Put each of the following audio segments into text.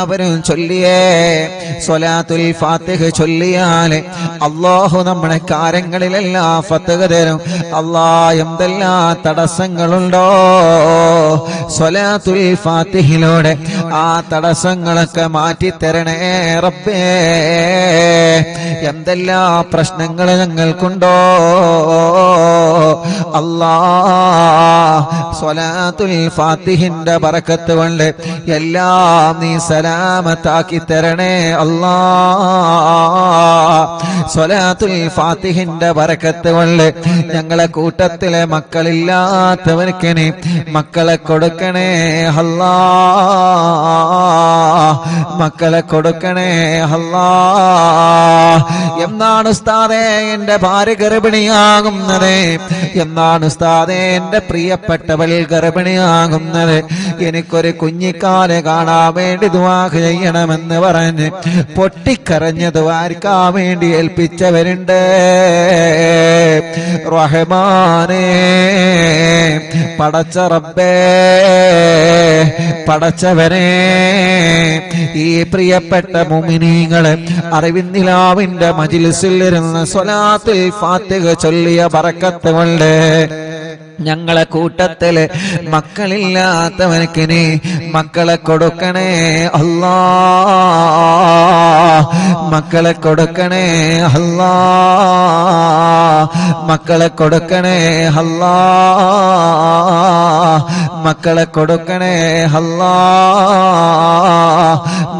അവരും ചൊല്ലിയേ സ്വലാത്തുൽ ഫാത്തിഹ ചൊല്ലിയാൽ അല്ലാഹു നമ്മുടെ കാര്യങ്ങളിലെല്ലാം ഫത്ഹ് തരും. എന്തെല്ലാം തടസ്സങ്ങളുണ്ടോ സ്വലാത്തുൽ ഫാത്തിഹിലൂടെ ആ തടസ്സങ്ങളൊക്കെ മാറ്റിത്തരണേ റബ്ബേ. എന്തെല്ലാം പ്രശ്നങ്ങൾ ഞങ്ങൾക്കുണ്ടോ സ്വലാത്തുൽ ഫാത്തിഹിന്റെ ബറക്കത്ത് കൊണ്ട് എല്ലാം നീ സലാമത്താക്കി തരണേ സ്വലാത്തുൽ ഫാത്തിഹിന്റെ ബറക്കത്ത് കൊണ്ട് ഞങ്ങളെ കൂട്ടത്തിലെ മക്കളില്ലാത്തവർക്ക് നീ മക്കളെ കൊടുക്കണേ മക്കളെ കൊടുക്കണേ എന്നാണ് ഉസ്താദേ എന്റെ ഭാര്യ ഗർഭിണിയാകുന്നത്? എന്നാണ് ഉസ്താദേ എന്റെ പ്രിയപ്പെട്ടവൾ ഗർഭിണിയാകുന്നത്? എനിക്കൊരു കുഞ്ഞിക്കാലെ കാണാൻ വേണ്ടി ദുആ ചെയ്യണമെന്ന് പറഞ്ഞ് പൊട്ടിക്കരഞ്ഞ് ദുആർക്കാൻ വേണ്ടി ഏൽപ്പിച്ചവരുണ്ട്. റഹ്മാനേ, പടച്ച റബ്ബേ, പടച്ചവനെ, ഈ പ്രിയപ്പെട്ട മുഅ്മിനീങ്ങളെ അറിവിന്നിലാവിന്റെ മജ്ലിസിൽ ഇരുന്ന് സ്വലാത്തുൽ ഫാത്തിഹ ചൊല്ലിയ ബറക്കത്ത് കൊണ്ട് ഞങ്ങളെ കൂട്ടത്തില് മക്കളില്ലാത്തവനക്ക് നീ മക്കളെ കൊടുക്കണേ മക്കളെ കൊടുക്കണേ മക്കളെ കൊടുക്കണേ മക്കളെ കൊടുക്കണേ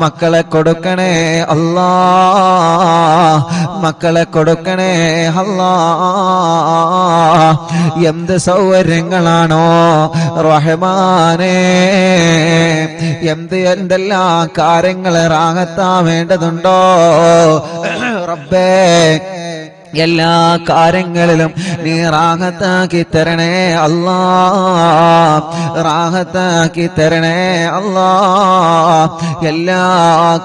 മക്കളെ കൊടുക്കണേ മക്കളെ കൊടുക്കണേ എന്ത് സൗകര്യങ്ങളാണോ റഹ്മാനേ, എന്തെല്ലാം കാര്യങ്ങൾ റാഹത്താൻ വേണ്ടതുണ്ടോ റബ്ബേ, എല്ലാ കാര്യങ്ങളിലും നീ റാഹത്താക്കി തരണേ റാഹത്താക്കി തരണേ എല്ലാ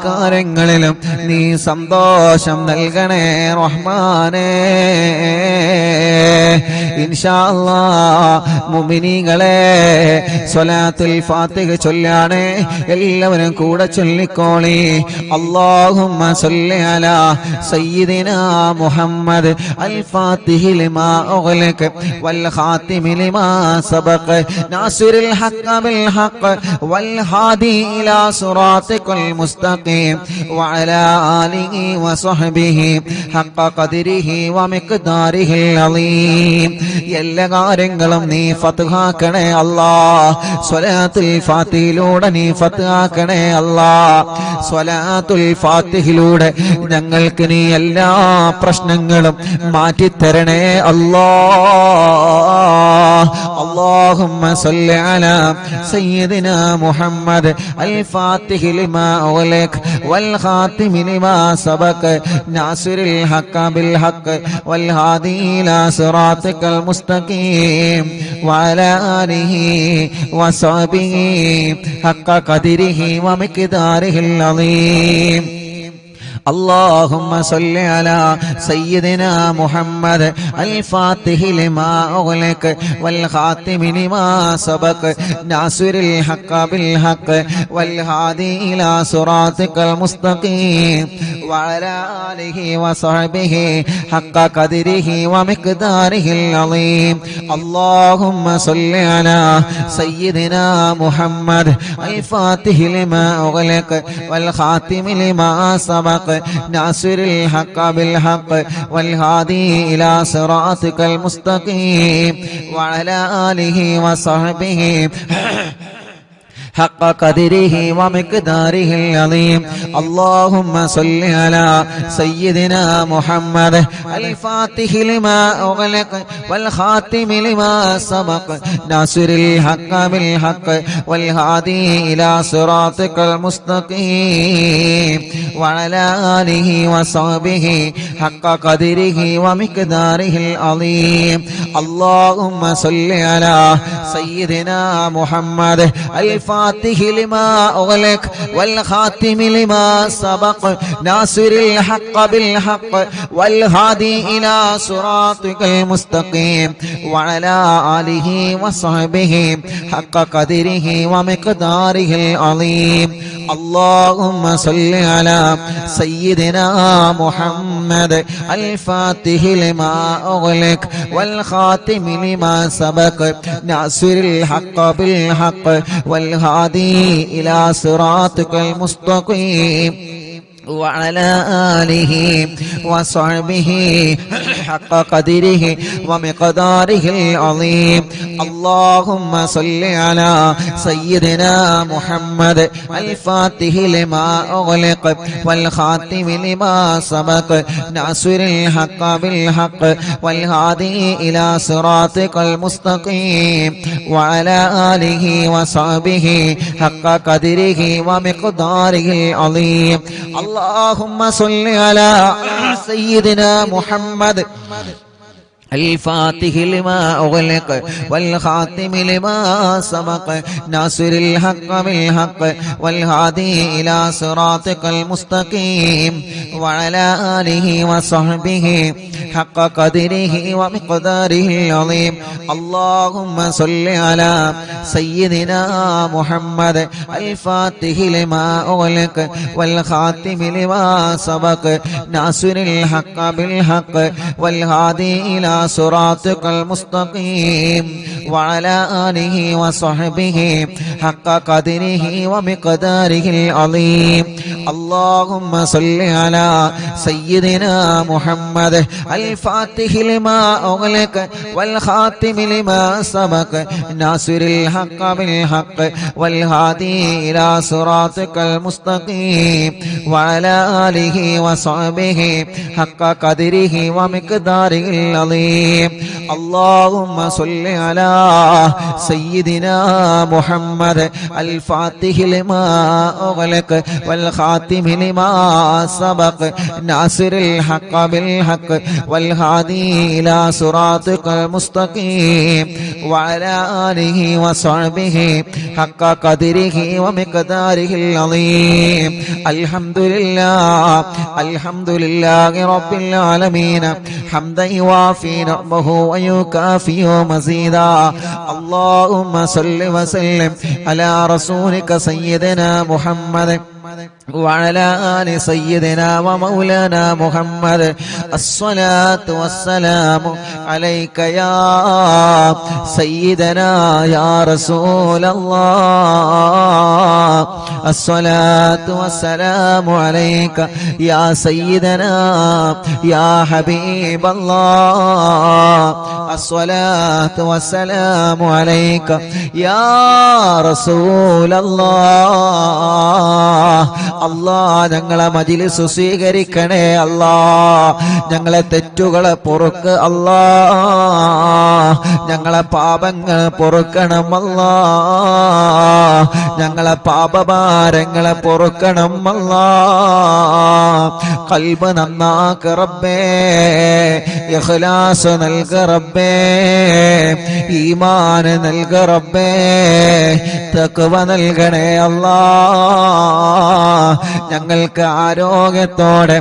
കാര്യങ്ങളിലും നീ സന്തോഷം നൽകണേ റഹ്മാനേ. ഇൻഷാ അല്ലാഹ് മുഅ്മിനീങ്ങളെ സ്വലാത്തുൽ ഫാത്തിഹ ചൊല്ലാണ് എല്ലാവരും കൂടെ ചൊല്ലിക്കോളി. അല്ലാഹുമ്മ സ്വല്ലി അലാ സയ്യിദിനാ മുഹമ്മദ് الفاتح لما أغلق والخاتم لما سبق ناصر الحق بالحق والهادي إلى صراطك المستقيم وعلى آله وصحبه حق قدره ومقداره العظيم. എല്ലാ കാര്യങ്ങളും നീ ഫത്ഹാക്കണേ സ്വലാത്തുൽ ഫാത്തിഹിലൂടെ നീ ഫത്ഹാക്കണേ സ്വലാത്തുൽ ഫാത്തിഹിലൂടെ ഞങ്ങൾക്ക് നീ എല്ലാ പ്രശ്നങ്ങളും മാറ്റിത്തരണേ اللهم صل على سيدنا محمد الفاتح لما أغلق والخاتم لما سبق ناصر الحق بالحق والهادي إلى صراطك المستقيم وعلى آله وصحبه حق قدره ومقداره العظيم. اللهم صل على سيدنا محمد الفاتح لما أغلق والخاتم لما سبق ناصر الحق بالحق والهادي إلى صراطك المستقيم وعلى آله وصحبه حق قدره ومقداره العظيم. اللهم صل على سيدنا محمد الفاتح لما أغلق والخاتم لما سبق ناصر الحق بالحق والهادي إلى صراطك المستقيم وعلى آله وصحبه حق قدره ومقداره العظيم. اللهم صل على سيدنا محمد الفاتح لما أغلق والخاتم لما سبق ناصر الحق بالحق والهادي إلى صراطك المستقيم وعلى آله وصحبه حق قدره ومقداره العظيم. اللهم صل على سيدنا محمد الفاتح الفاتح لما أغلق والخاتم لما سبق ناصر الحق بالحق والهادي إلى صراطك المستقيم وعلى آله وصحبه حق قدره ومقداره العظيم. اللهم صل على سيدنا محمد الفاتح لما أغلق والخاتم لما سبق ناصر الحق بالحق والهادي إلى صراطك المستقيم وعلى آله وصحبه حق قدره ومقداره العظيم. اللهم صل على سيدنا محمد الفاتح لما أغلق والخاتم لما سبق ناصر الحق بالحق والهادي إلى صراطك المستقيم وعلى آله وصحبه حق قدره ومقداره العظيم. اللهم صل على سيدنا محمد الفاتح لما أغلق والخاتم لما سبق ناصر الحق بالحق والهادي إلى صراطك المستقيم وعلى آله وصحبه حق قدره ومقداره العظيم. اللهم صل على سيدنا محمد الفاتح لما أغلق والخاتم لما سبق ناصر الحق بالحق والهادي إلى صراطك المستقيم وعلى آله وصحبه حق قدره ومقداره العظيم. اللهم صل على سيدنا محمد الفاتح لما أغلق والخاتم لما سبق ناصر الحق بالحق والهادي إلى صراطك المستقيم وعلى آله وصحبه حق قدره ومقداره العظيم. اللهم صل على سيدنا محمد الفاتح لما أغلق والخاتم لما سبق ناصر الحق بالحق والهادي إلى صراطك المستقيم وعلى آله وصحبه حق قدره ومقداره العظيم. الحمد لله الحمد لله رب العالمين حمدا يوافي نعمه ويكافئ مزيدا. اللهم صل وسلم على رسولك سيدنا محمد وعلى آل سيدنا ومولانا محمد. الصلاة والسلام عليك يا سيدنا يا رسول الله. الصلاة والسلام عليك يا سيدنا يا حبيب الله. الصلاة والسلام عليك يا رسول الله. അല്ലാഹ് ഞങ്ങളെ മജ്‌ലിസ് സ്വീകരിക്കണേ അല്ലാഹ്. ഞങ്ങളെ തെറ്റുകളെ പൊറുക്ക് അല്ലാഹ്. ഞങ്ങളെ പാപങ്ങൾ പൊറുക്കണം അല്ലാഹ്. ഞങ്ങളെ പാപഭാരങ്ങളെ പൊറുക്കണം അല്ലാഹ്. ഖൽബ് നന്നാക്ക് റബ്ബേ, ഇഖ്ലാസ് നൽക റബ്ബേ, ഈമാൻ നൽക റബ്ബേ, തഖ്വ നൽകണേ അല്ലാഹ്. ഞങ്ങൾക്ക് ആരോഗ്യത്തോടെ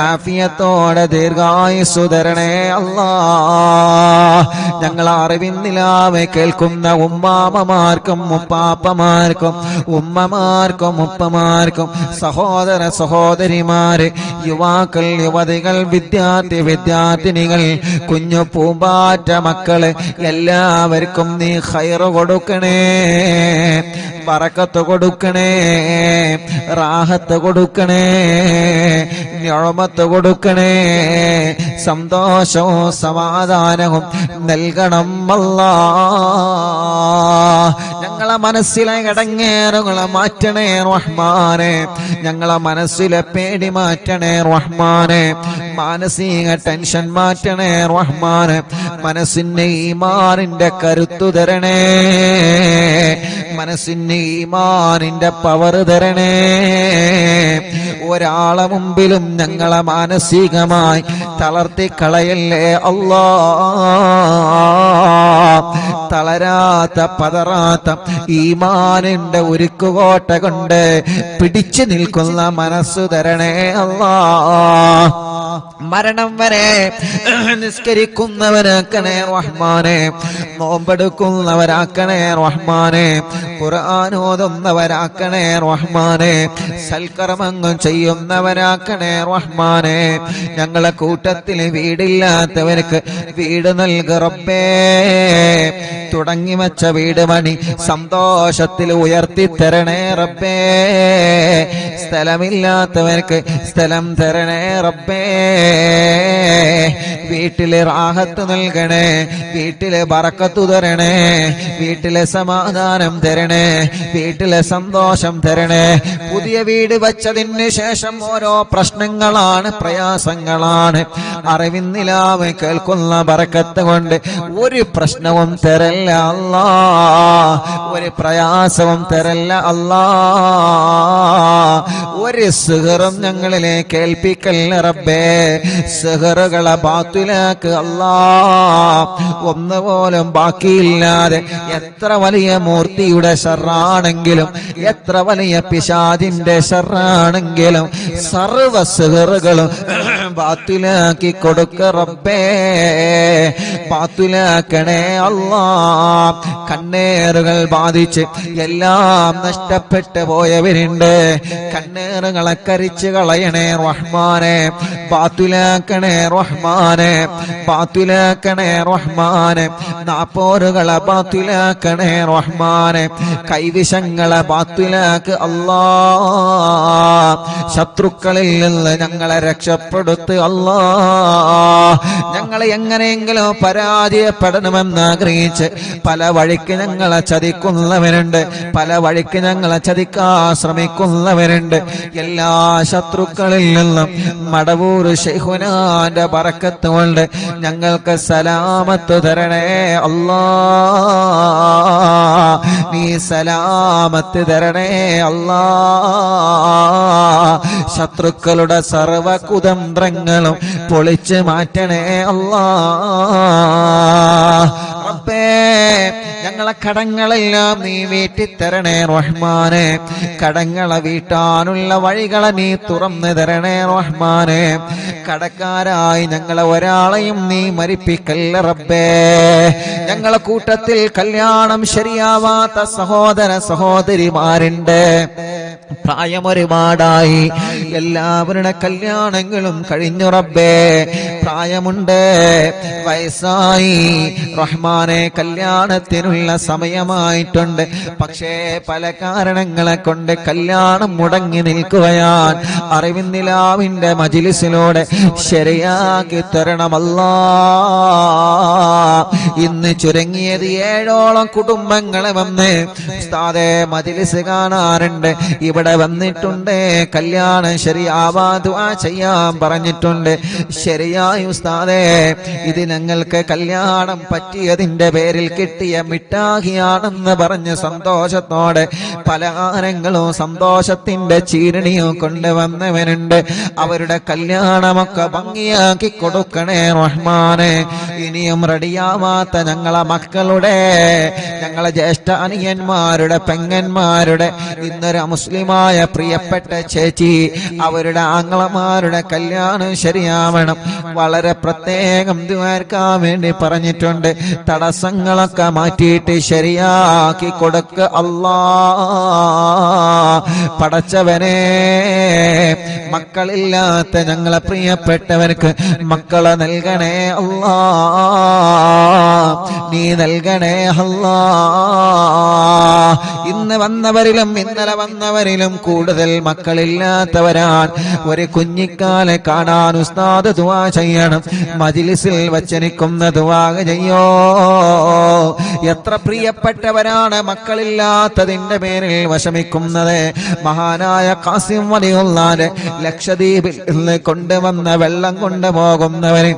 ആഫിയത്തോടെ ദീർഘായുസ്സു തരണേ അല്ലാഹ്. ഞങ്ങൾ അറിവിൻ നിലാവെ കേൾക്കുന്ന ഉമ്മാമമാർക്കും ഉപ്പാപ്പമാർക്കും ഉമ്മമാർക്കും ഉപ്പമാർക്കും സഹോദര സഹോദരിമാര്, യുവാക്കൾ യുവതികൾ, വിദ്യാർത്ഥി വിദ്യാർത്ഥിനികൾ, കുഞ്ഞു പൂമ്പാറ്റ മക്കള് എല്ലാവർക്കും നീ ഖൈറ് കൊടുക്കണേ, ബറക്കത്ത് കൊടുക്കണേ, റാഹത്ത് കൊടുക്കണേ, നിഅമത്ത് കൊടുക്കണേ, സന്തോഷവും സമാധാനവും നൽകണം അല്ലാഹ്. ഞങ്ങളെ മനസ്സിലെ ഇടങ്ങേറുകളെ മാറ്റണേ റഹ്മാനെ. ഞങ്ങളെ മനസ്സിലെ പേടി മാറ്റണേ റഹ്മാനെ. മാനസിക ടെൻഷൻ മാറ്റണേ റഹ്മാനെ. മനസ്സിന് ഈമാനിന്റെ കരുത്തു തരണേ, മനസ്സിന് ഈമാനിന്റെ പവർ തരണേ. ഒരാളെ മുമ്പിലും ഞങ്ങളെ മാനസികമായി തളർത്തി കളയല്ലേ അല്ലാഹ്. തളരാത്ത പതറാത്ത ഈമാനിന്റെ ഉരുക്കുകോട്ട കൊണ്ട് പിടിച്ചു നിൽക്കുന്ന മനസ്സു തരണേ അല്ലാ. മരണം വരെ നിസ്കരിക്കുന്നവരാക്കണേ റഹ്മാനെ, നോമ്പെടുക്കുന്നവരാക്കണേ റഹ്മാനെ, ഖുർആൻ ഓതുന്നവരാക്കണേ റഹ്മാനെ, സൽക്കർമ്മങ്ങൾ ചെയ്യുന്നവരാക്കണേ റഹ്മാനെ. ഞങ്ങളെ കൂട്ടത്തിൽ വീടില്ലാത്തവർക്ക് വീട് നൽക റബ്ബേ. തുടങ്ങി വച്ച വീട് പണി സന്തോഷത്തിൽ ഉയർത്തി തരണേ റബ്ബേ. സ്ഥലമില്ലാത്തവർക്ക് സ്ഥലം തരണേ റബ്ബേ. വീട്ടിലെ റാഹത്ത് നൽകണേ, വീട്ടിലെ ബറക്കത്ത് തരണേ, വീട്ടിലെ സമാധാനം തരണേ, വീട്ടിലെ സന്തോഷം തരണേ. പുതിയ വീട് വച്ചതിന് ശേഷം ഓരോ പ്രശ്നങ്ങളാണ്, പ്രയാസങ്ങളാണ്. അറിവിന്നിലാവ് കേൾക്കുന്ന ബറക്കത്ത് കൊണ്ട് ഒരു പ്രശ്നവും തരല്ല അല്ലാ, ഒരു പ്രയാസവും തരല്ല അല്ലാ. ഒരു സിഹറും ഞങ്ങളിലേക്ക് ഏൽപ്പിക്കല്ല റബ്ബേ. സിഹറുകളെ ബാത്തിലാക്ക് അല്ലാ. ഒന്നുപോലും ബാക്കിയില്ലാതെ എത്ര വലിയ മൂർത്തിയുടെ ശർറാണെങ്കിലും, എത്ര വലിയ പിശാചിന്റെ ശർറാണെങ്കിലും സർവ സിഹറുകളും ബാത്തിലാക്കി കൊടുക്ക റബ്ബേ. ബാത്തിലാക്കണേ അല്ലാ. കണ്ണേറുകൾ ബാധിച്ച് എല്ലാം നഷ്ടപ്പെട്ടു പോയവരുണ്ട്. കണ്ണേറുകളെ കരിച്ചു കളയണേ റഹ്മാനെ. ബാത്തിലാക്കണേ റഹ്മാനെ, ബാത്തിലാക്കണേ റഹ്മാനെ. നാപ്പോറുകളെ ബാത്തിലാക്കണേ റഹ്മാനെ. കൈവിഷങ്ങളെ ബാത്തിലാക്ക് അല്ലാ. ശത്രുക്കളിൽ നിന്ന് ഞങ്ങളെ രക്ഷപ്പെടുത്ത് അല്ലാ. ഞങ്ങളെ എങ്ങനെയെങ്കിലും പരാജയപ്പെടണമെന്ന് ആഗ്രഹിച്ച് പല വഴിക്ക് ഞങ്ങളെ ചതിക്കുന്നവരുണ്ട്, പല വഴിക്ക് ഞങ്ങളെ ചതിക്കാൻ ശ്രമിക്കുന്നവരുണ്ട്. എല്ലാ ശത്രുക്കളിൽ നിന്നും മടവൂർ ശൈഖുനാന്റെ ബറക്കത്ത് കൊണ്ട് ഞങ്ങൾക്ക് സലാമത്ത് തരണേ അല്ലാ. നീ സലാമത്ത് തരണേ അല്ലാ. ശത്രുക്കളുടെ സർവ കുതന്ത്രങ്ങളും പൊളിച്ച് മാറ്റണേ അല്ലാ. റബ്ബേ, ഞങ്ങളെ കടങ്ങളെല്ലാം നീ വീട്ടിത്തരണേ റഹ്മാനെ. കടങ്ങളെ വീട്ടാനുള്ള വഴികളെ നീ തുറന്നു തരണേ റഹ്മാനെ. കടക്കാരായി ഞങ്ങളെ ഒരാളെയും നീ മരിപ്പിക്കല്ല റബ്ബേ. ഞങ്ങളെ കൂട്ടത്തിൽ കല്യാണം ശരിയാവാത്ത സഹോദര സഹോദരിമാരുണ്ട്. പ്രായം ഒരുപാടായി, എല്ലാവരുടെ കല്യാണങ്ങളും കഴിഞ്ഞു റബ്ബേ. പ്രായമുണ്ട്, വയസ്സായി റഹ്മാനെ, കല്യാണത്തിനുള്ള സമയമായിട്ടുണ്ട്. പക്ഷേ പല കാരണങ്ങളെ കൊണ്ട് കല്യാണം മുടങ്ങി നിൽക്കുകയാൽ അറിവിന്നിലാവിന്റെ മജ്‌ലിസിലൂടെ ശരിയാക്കി തരണമല്ലാ. ഇന്ന് ചുരുങ്ങിയത് 7ഓളം കുടുംബങ്ങളെ വന്ന് ഉസ്താദേ മജ്‌ലിസ് കാണാറുണ്ട്, ഇവിടെ വന്നിട്ടുണ്ട്, കല്യാണം ശരിയാവാ ദുആ ചെയ്യാൻ പറഞ്ഞിട്ടുണ്ട്. ശരിയായി ഉസ്താദേ, ഇത് ഞങ്ങൾക്ക് കല്യാണം പറ്റിയതിന്റെ പേരിൽ കിട്ടിയ മിഠായിയാണെന്ന് പറഞ്ഞ് സന്തോഷത്തോടെ പലഹാരങ്ങളും സന്തോഷത്തിന്റെ ചീരണിയും കൊണ്ടുവന്നവനുണ്ട്. അവരുടെ കല്യാണമൊക്കെ ഭംഗിയാക്കി കൊടുക്കണേ റഹ്മാനെ. ഇനിയും റെഡിയാവാത്ത ഞങ്ങളെ മക്കളുടെ, ഞങ്ങളെ ജ്യേഷ്ഠ അനിയന്മാരുടെ, പെങ്ങന്മാരുടെ, ഇന്നൊരു മുസ്ലിമായ പ്രിയപ്പെട്ട ചേച്ചി, അവരുടെ ആങ്ങളമാരുടെ കല്യാണം ശരിയാവണം. വളരെ പ്രത്യേകം ദുആർക്കാൻ വേണ്ടി പറഞ്ഞിട്ടുണ്ട്. തടസ്സങ്ങളൊക്കെ മാറ്റിയിട്ട് ശരിയാക്കി കൊടുക്ക അല്ലാ. പടച്ചവനെ, മക്കളില്ലാത്ത ഞങ്ങളെ പ്രിയപ്പെട്ടവർക്ക് മക്കളെ നൽകണേ അല്ലാ. നീ നൽകണേ അല്ലാ. ഇന്ന് വന്നവരിലും ഇന്നലെ വന്നവരിലും കൂടുതൽ മക്കളില്ലാത്തവരാണ്. ഒരു കുഞ്ഞിക്കാലെ കാണാൻ ഉസ്താദ് ദുആ ചെയ്യണം. മജ്‌ലിസിൽ വച്ചനിക്കുന്ന ദുആ ചെയ്യോ. എത്ര പ്രിയപ്പെട്ടവരാണ് മക്കളില്ലാത്തതിന്റെ പേരിൽ വിഷമിക്കുന്നത്. മഹാനായ ഖാസിം വലിയുള്ളാന്റെ ലക്ഷദ്വീപിൽ നിന്ന് കൊണ്ടുവന്ന വെള്ളം കൊണ്ടുപോകുന്നവര്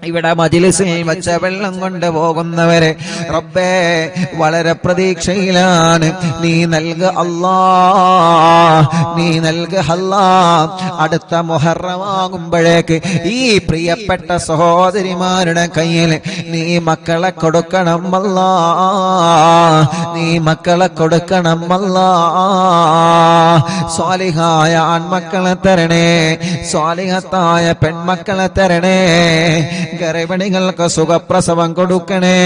ഇവിടെ മജ്‌ലിസിൽ വെച്ച വെള്ളം കൊണ്ട് പോകുന്നവരെ റബ്ബേ വളരെ പ്രതീക്ഷയിലാണ്. നീ നൽക അല്ലാ, നീ നൽക അല്ലാ. അടുത്ത മുഹറമാകുമ്പോഴേക്ക് ഈ പ്രിയപ്പെട്ട സഹോദരിമാരുടെ കയ്യിൽ നീ മക്കളെ കൊടുക്കണം അല്ലാ, നീ മക്കളെ കൊടുക്കണം അല്ലാ. സ്വാലിഹായ ആൺമക്കളെ തരണേ, സ്വാലിഹത്തായ പെൺമക്കളെ തരണേ. ഗർഭിണികൾക്ക് സുഖപ്രസവം കൊടുക്കണേ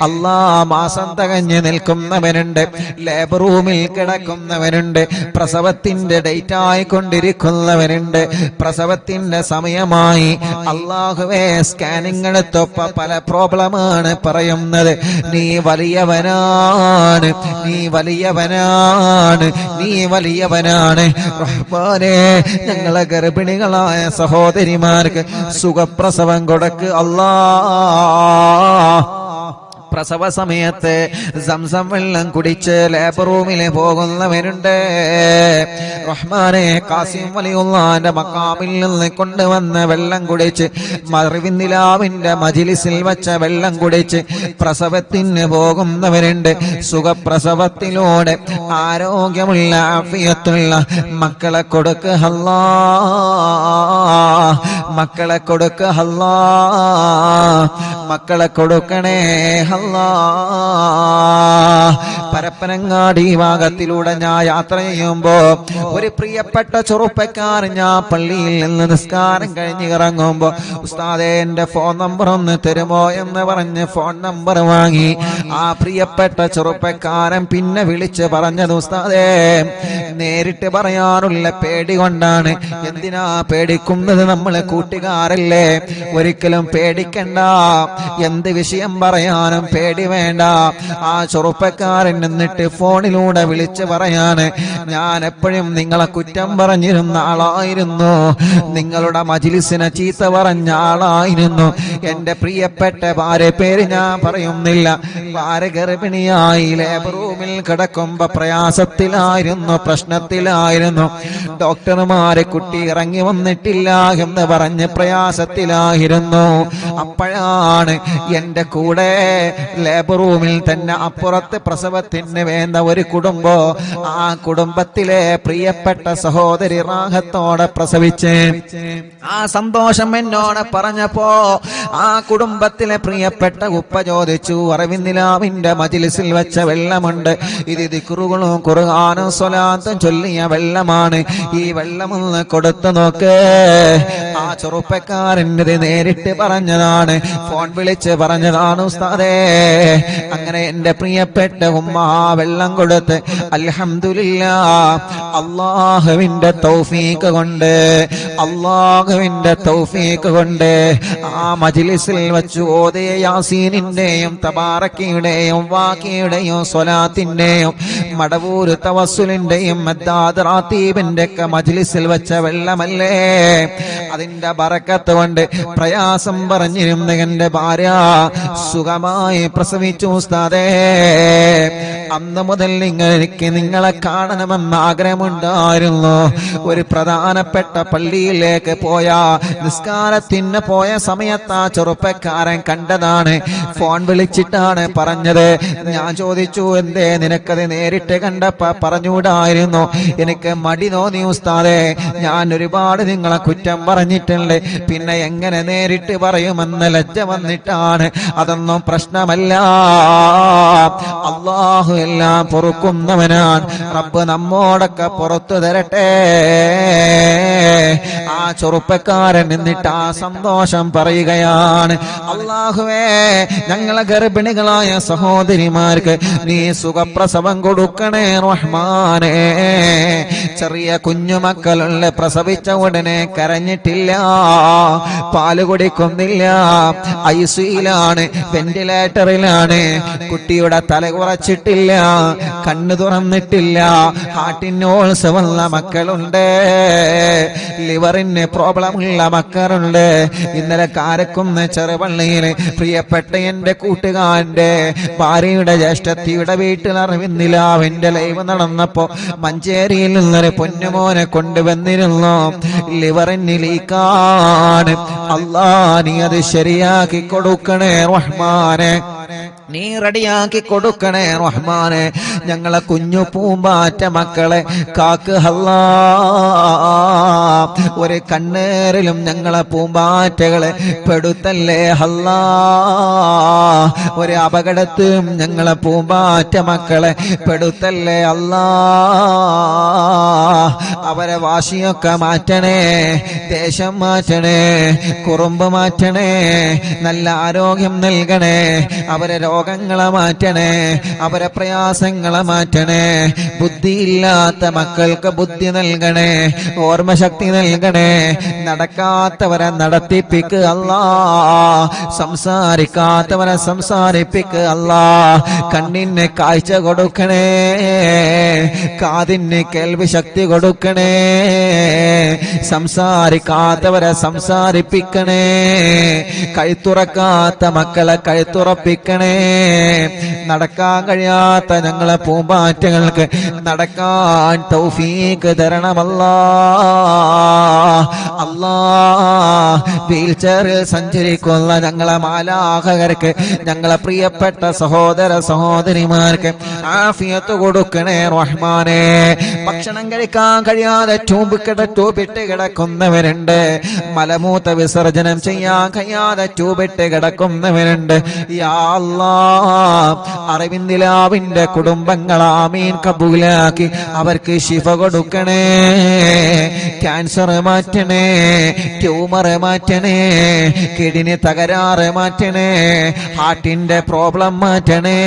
അല്ലാ. മാസം തികഞ്ഞ് നിൽക്കുന്നവരുണ്ട്, ലേബർ റൂമിൽ കിടക്കുന്നവരുണ്ട്, പ്രസവത്തിന്റെ ഡേറ്റ് ആയിക്കൊണ്ടിരിക്കുന്നവരുണ്ട്, പ്രസവത്തിന്റെ സമയമായി. അല്ലാഹുവേ, സ്കാനിങ് എടുത്തപ്പോ പല പ്രോബ്ലമാണ് പറയുന്നത്. നീ വലിയവനാണ്, നീ വലിയവനാണ്, നീ വലിയവനാണ് റഹ്മാനേ. ഞങ്ങളെ ഗർഭിണികളായ സഹോദരിമാർക്ക് സുഖപ്രസവം കൊടുക്ക് അല്ലാ. പ്രസവ സമയത്ത് സംസം വെള്ളം കുടിച്ച് ലേബർ റൂമിൽ പോകുന്നവരുണ്ട് റഹ്മാനെ. കാസിം വലിയുള്ളാന്റെ മഖാമിൽ നിന്ന് കൊണ്ടുവന്ന വെള്ളം കുടിച്ച്, മറിവിന്ദിലാവിന്റെ മജ്‌ലിസിൽ വച്ച വെള്ളം കുടിച്ച് പ്രസവത്തിന് പോകുന്നവരുണ്ട്. സുഖപ്രസവത്തിലൂടെ ആരോഗ്യമുള്ള ആഫിയത്തുള്ള മക്കളെ കൊടുക്ക് അല്ലാ, മക്കളെ കൊടുക്ക് അല്ലാ, മക്കളെ കൊടുക്കണേ അല്ലാ. പരപ്പനങ്ങാടി ഭാഗത്തിലൂടെ ഞാൻ യാത്ര ചെയ്യുമ്പോ ഒരു പ്രിയപ്പെട്ട ചെറുപ്പക്കാരൻ, ഞാൻ പള്ളിയിൽ നിന്ന് നിസ്കാരം കഴിഞ്ഞ് ഇറങ്ങുമ്പോ, ഉസ്താദേ എന്റെ ഫോൺ നമ്പർ ഒന്ന് തരുമോ എന്ന് പറഞ്ഞ് ഫോൺ നമ്പർ വാങ്ങി. ആ പ്രിയപ്പെട്ട ചെറുപ്പക്കാരൻ പിന്നെ വിളിച്ച് പറഞ്ഞത്, ഉസ്താദേ നേരിട്ട് പറയാനുള്ള പേടി കൊണ്ടാണ്. എന്തിനാ പേടിക്കുന്നത്? നമ്മളെ കൂട്ടുകാരല്ലേ, ഒരിക്കലും പേടിക്കണ്ട. എന്ത് വിഷയം പറയാനും പേടി വേണ്ട. ആ ചെറുപ്പക്കാരൻ എന്നിട്ട് ഫോണിലൂടെ വിളിച്ച് പറയാണ്, ഞാൻ എപ്പോഴും നിങ്ങളെ കുറ്റം പറഞ്ഞിരുന്ന ആളായിരുന്നു, നിങ്ങളുടെ മജ്‌ലിസിനെ ചീത്ത പറഞ്ഞ ആളായിരുന്നു. എന്റെ പ്രിയപ്പെട്ട ഭാര്യ പേര് ഞാൻ പറയുന്നില്ല, ഭാര്യ ഗർഭിണിയായി ലേബർ റൂമിൽ കിടക്കുമ്പോ പ്രയാസത്തിലായിരുന്നു, പ്രശ്നത്തിലായിരുന്നു. ഡോക്ടർമാരെ കുട്ടി ഇറങ്ങി വന്നിട്ടില്ല എന്ന് പറഞ്ഞ് പ്രയാസത്തിലായിരുന്നു. അപ്പോഴാണ് എന്റെ കൂടെ ലേബർ റൂമിൽ തന്നെ അപ്പുറത്ത് പ്രസവത്തിന് വേണ്ട ഒരു കുടുംബം, ആ കുടുംബത്തിലെ പ്രിയപ്പെട്ട സഹോദരി റാഹത്തോടെ പ്രസവിച്ച് ആ സന്തോഷം എന്നോട് പറഞ്ഞപ്പോ ആ കുടുംബത്തിലെ പ്രിയപ്പെട്ട ഉപ്പ ചോദിച്ചു, അറിവിന്ദിലാവിന്റെ മജ്‌ലിസിൽ വെച്ച വെള്ളമുണ്ട്, ഇത് ദിക്റുകളും ഖുർആനും സ്വലാത്തും ചൊല്ലിയ വെള്ളമാണ്, ഈ വെള്ളമൊന്ന് കൊടുത്തു നോക്ക്. ആ ചെറുപ്പക്കാരൻ്റെ നേരിട്ട് പറഞ്ഞതാണ്, ഫോൺ വിളിച്ച് പറഞ്ഞതാണ് ഉസ്താദേ. അങ്ങനെ എന്റെ പ്രിയപ്പെട്ട ഉമ്മ വെള്ളം കൊടുത്ത് അൽഹംദുലില്ലാഹ്, അല്ലാഹുവിന്റെ തൗഫീഖ് കൊണ്ട്, അല്ലാഹുവിന്റെ തൗഫീഖ് കൊണ്ട് ആ മജ്‌ലിസിൽ വെച്ച് ഓതിയ യാസീനിന്റെയും തബാറക്കയുടെയും വാഖിയുടെയും സ്വലാത്തിന്റെയും മടവൂര് തവസ്സുലിന്റെയും മദ്ദാദ് റാത്തീബിന്റെ ഒക്കെ മജ്‌ലിസിൽ വെച്ച വെള്ളമല്ലേ, അതിന്റെ ബറക്കത്ത് കൊണ്ട് പ്രയാസം പറഞ്ഞിരുന്ന എന്റെ ഭാര്യ സുഖമായി പ്രസവിച്ചു ഉസ്താദേ. അന്ന് മുതൽ എനിക്ക് നിങ്ങളെ കാണണമെന്ന് ആഗ്രഹമുണ്ടായിരുന്നു. ഒരു പ്രധാനപ്പെട്ട പള്ളിയിലേക്ക് പോയ നിസ്കാരത്തിന് പോയ സമയത്ത് ആ ചെറുപ്പക്കാരൻ കണ്ടതാണ്, ഫോൺ വിളിച്ചിട്ടാണ് പറഞ്ഞത്. ഞാൻ ചോദിച്ചു, എന്തേ നിനക്കത് നേരിട്ട് കണ്ടപ്പോ പറഞ്ഞുകൂടായിരുന്നു? എനിക്ക് മടി തോന്നി ഉസ്താദേ, ഞാൻ ഒരുപാട് നിങ്ങളെ കുറ്റം പറഞ്ഞിട്ടുണ്ട്, പിന്നെ എങ്ങനെ നേരിട്ട് പറയുമെന്ന് ലജ്ജ വന്നിട്ടാണ്. അതൊന്നും പ്രശ്നമല്ല, അല്ലാഹു എല്ലാം പൊറുക്കുന്നവനാണ്. റബ്ബ് നമ്മോടൊക്കെ പുറത്തു തരട്ടെ. ആ ചെറുപ്പക്കാരൻ എന്നിട്ട് ആ സന്തോഷം പറയുകയാണ്, അല്ലാഹുവേ ഞങ്ങളെ ഗർഭിണികളായ സഹോദരിമാർക്ക് നീ സുഖപ്രസവം കൊടുക്കണേ റഹ്മാനേ. ചെറിയ കുഞ്ഞുമക്കളുള്ള പ്രസവിച്ച ഉടനെ കരഞ്ഞിട്ടില്ല, പാല് കുടിക്കുന്നില്ല, ഐസിയിലാണ്, വെന്റിലേറ്ററിലാണ്, കുട്ടിയുടെ തല കുറച്ചിട്ടില്ല, കണ്ണു തുറന്നിട്ടില്ല. ഹാർട്ടിന് ഓൾസമുള്ള മക്കളുണ്ട്, ലിവറിന് പ്രോബ്ലം ഉള്ള മക്കളുണ്ട്. ഇന്നലെ കാരക്കുന്ന് ചെറുപള്ളിയിൽ പ്രിയപ്പെട്ട എന്റെ കൂട്ടുകാരന്റെ ഭാര്യയുടെ ജ്യേഷ്ഠത്തിയുടെ വീട്ടിൽ അറിവിന്നിലാവിന്റെ ലൈവ് നടന്നപ്പോ മഞ്ചേരിയിൽ നിന്നൊരു പൊന്നുമോനെ കൊണ്ടുവന്നിരുന്നു. ലിവറിന് ലീക്കാണ്. അല്ലാ, നീ അത് ശരിയാക്കി കൊടുക്കണേ റഹ്മാനെ, നീ റെഡിയാക്കി കൊടുക്കണേ റഹ്മാനെ. ഞങ്ങളെ കുഞ്ഞു പൂമ്പാറ്റ മക്കളെ കാക്ക് അല്ലാ. ഒരു കണ്ണേറിലും ഞങ്ങളെ പൂമ്പാറ്റകളെ പെടുത്തല്ലേ അല്ലാ. ഒരു അപകടത്തിലും ഞങ്ങളെ പൂമ്പാറ്റ മക്കളെ പെടുത്തല്ലേ അല്ലാ. അവരെ വാശിയൊക്കെ മാറ്റണേ, ദേശം മാറ്റണേ, കുറുമ്പ് മാറ്റണേ, നല്ല ആരോഗ്യം നൽകണേ. അവരെ രോഗങ്ങളെ മാറ്റണേ, അവരെ പ്രയാസങ്ങളെ മാറ്റണേ. ബുദ്ധിയില്ലാത്ത മക്കൾക്ക് ബുദ്ധി നൽകണേ, ഓർമ്മശക്തി നൽകണേ. നടക്കാത്തവരെ നടത്തിപ്പിക്കുക അല്ലാ, സംസാരിക്കാത്തവരെ സംസാരിപ്പിക്കുക അല്ലാ. കണ്ണിന് കാഴ്ച കൊടുക്കണേ, കാതിന് കേൾവി ശക്തി കൊടുക്കണേ. സംസാരിക്കാത്തവരെ സംസാരിപ്പിക്കണേ, കഴുത്തുറക്കാത്ത മക്കളെ കഴുത്തുറപ്പിക്കണേ. നടക്കാൻ കഴിയാത്ത ഞങ്ങളെ പൂമ്പാറ്റകൾക്ക് നടക്കാൻ തൗഫീഖ് തരണമല്ലാ. അല്ലാ, വീൽ ചെയറിൽ സഞ്ചരിക്കുന്ന ഞങ്ങളെ മാലാഖകർക്ക്, ഞങ്ങളെ പ്രിയപ്പെട്ട സഹോദര സഹോദരിമാർക്ക് ആഫിയത്ത് കൊടുക്കണേ റഹ്മാനെ. ഭക്ഷണം കഴിക്കാൻ കഴിയാതെ ട്യൂബിട്ട് കിടക്കുന്നവരുണ്ട്, മലമൂത്ര വിസർജനം ചെയ്യാൻ കഴിയാതെ ട്യൂബിട്ട് കിടക്കുന്നവരുണ്ട്. യാ അല്ലാഹ്, അറിവിന്ദിലാവിന്റെ കുടുംബങ്ങൾ ആമീൻ കബൂലാക്കി അവർക്ക് ശിഫ കൊടുക്കണേ. ക്യാൻസർ മാറ്റണേ, ട്യൂമർ മാറ്റണേ, കിഡ്നി തകരാറ് മാറ്റണേ, ഹാർട്ടിന്റെ പ്രോബ്ലം മാറ്റണേ,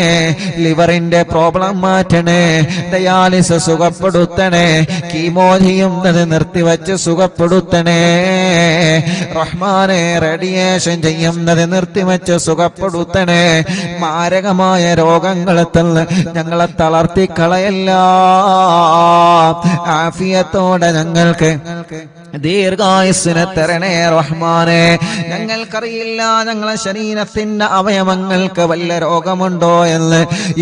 ലിവറിന്റെ പ്രോബ്ലം മാറ്റണേ, ഡയാലിസിസ് സുഖപ്പെടുത്തണേ, കീമോ ചെയ്യുന്നത് നിർത്തിവച്ച് സുഖപ്പെടുത്തണേ റഹ്മാനെ. റേഡിയേഷൻ ചെയ്യുന്നത് നിർത്തിവച്ച് സുഖപ്പെടുത്തണേ. മാരകമായ രോഗങ്ങളെ തന്ന് ഞങ്ങളെ തളർത്തിക്കളയല്ല. ആഫിയത്തോടെ ഞങ്ങൾക്ക് ദീർഘായുസ്സിനെ തരണേ റഹ്മാനെ. ഞങ്ങൾക്കറിയില്ല ഞങ്ങളെ ശരീരത്തിന്റെ അവയവങ്ങൾക്ക് വല്ല രോഗമുണ്ടോ എന്ന്.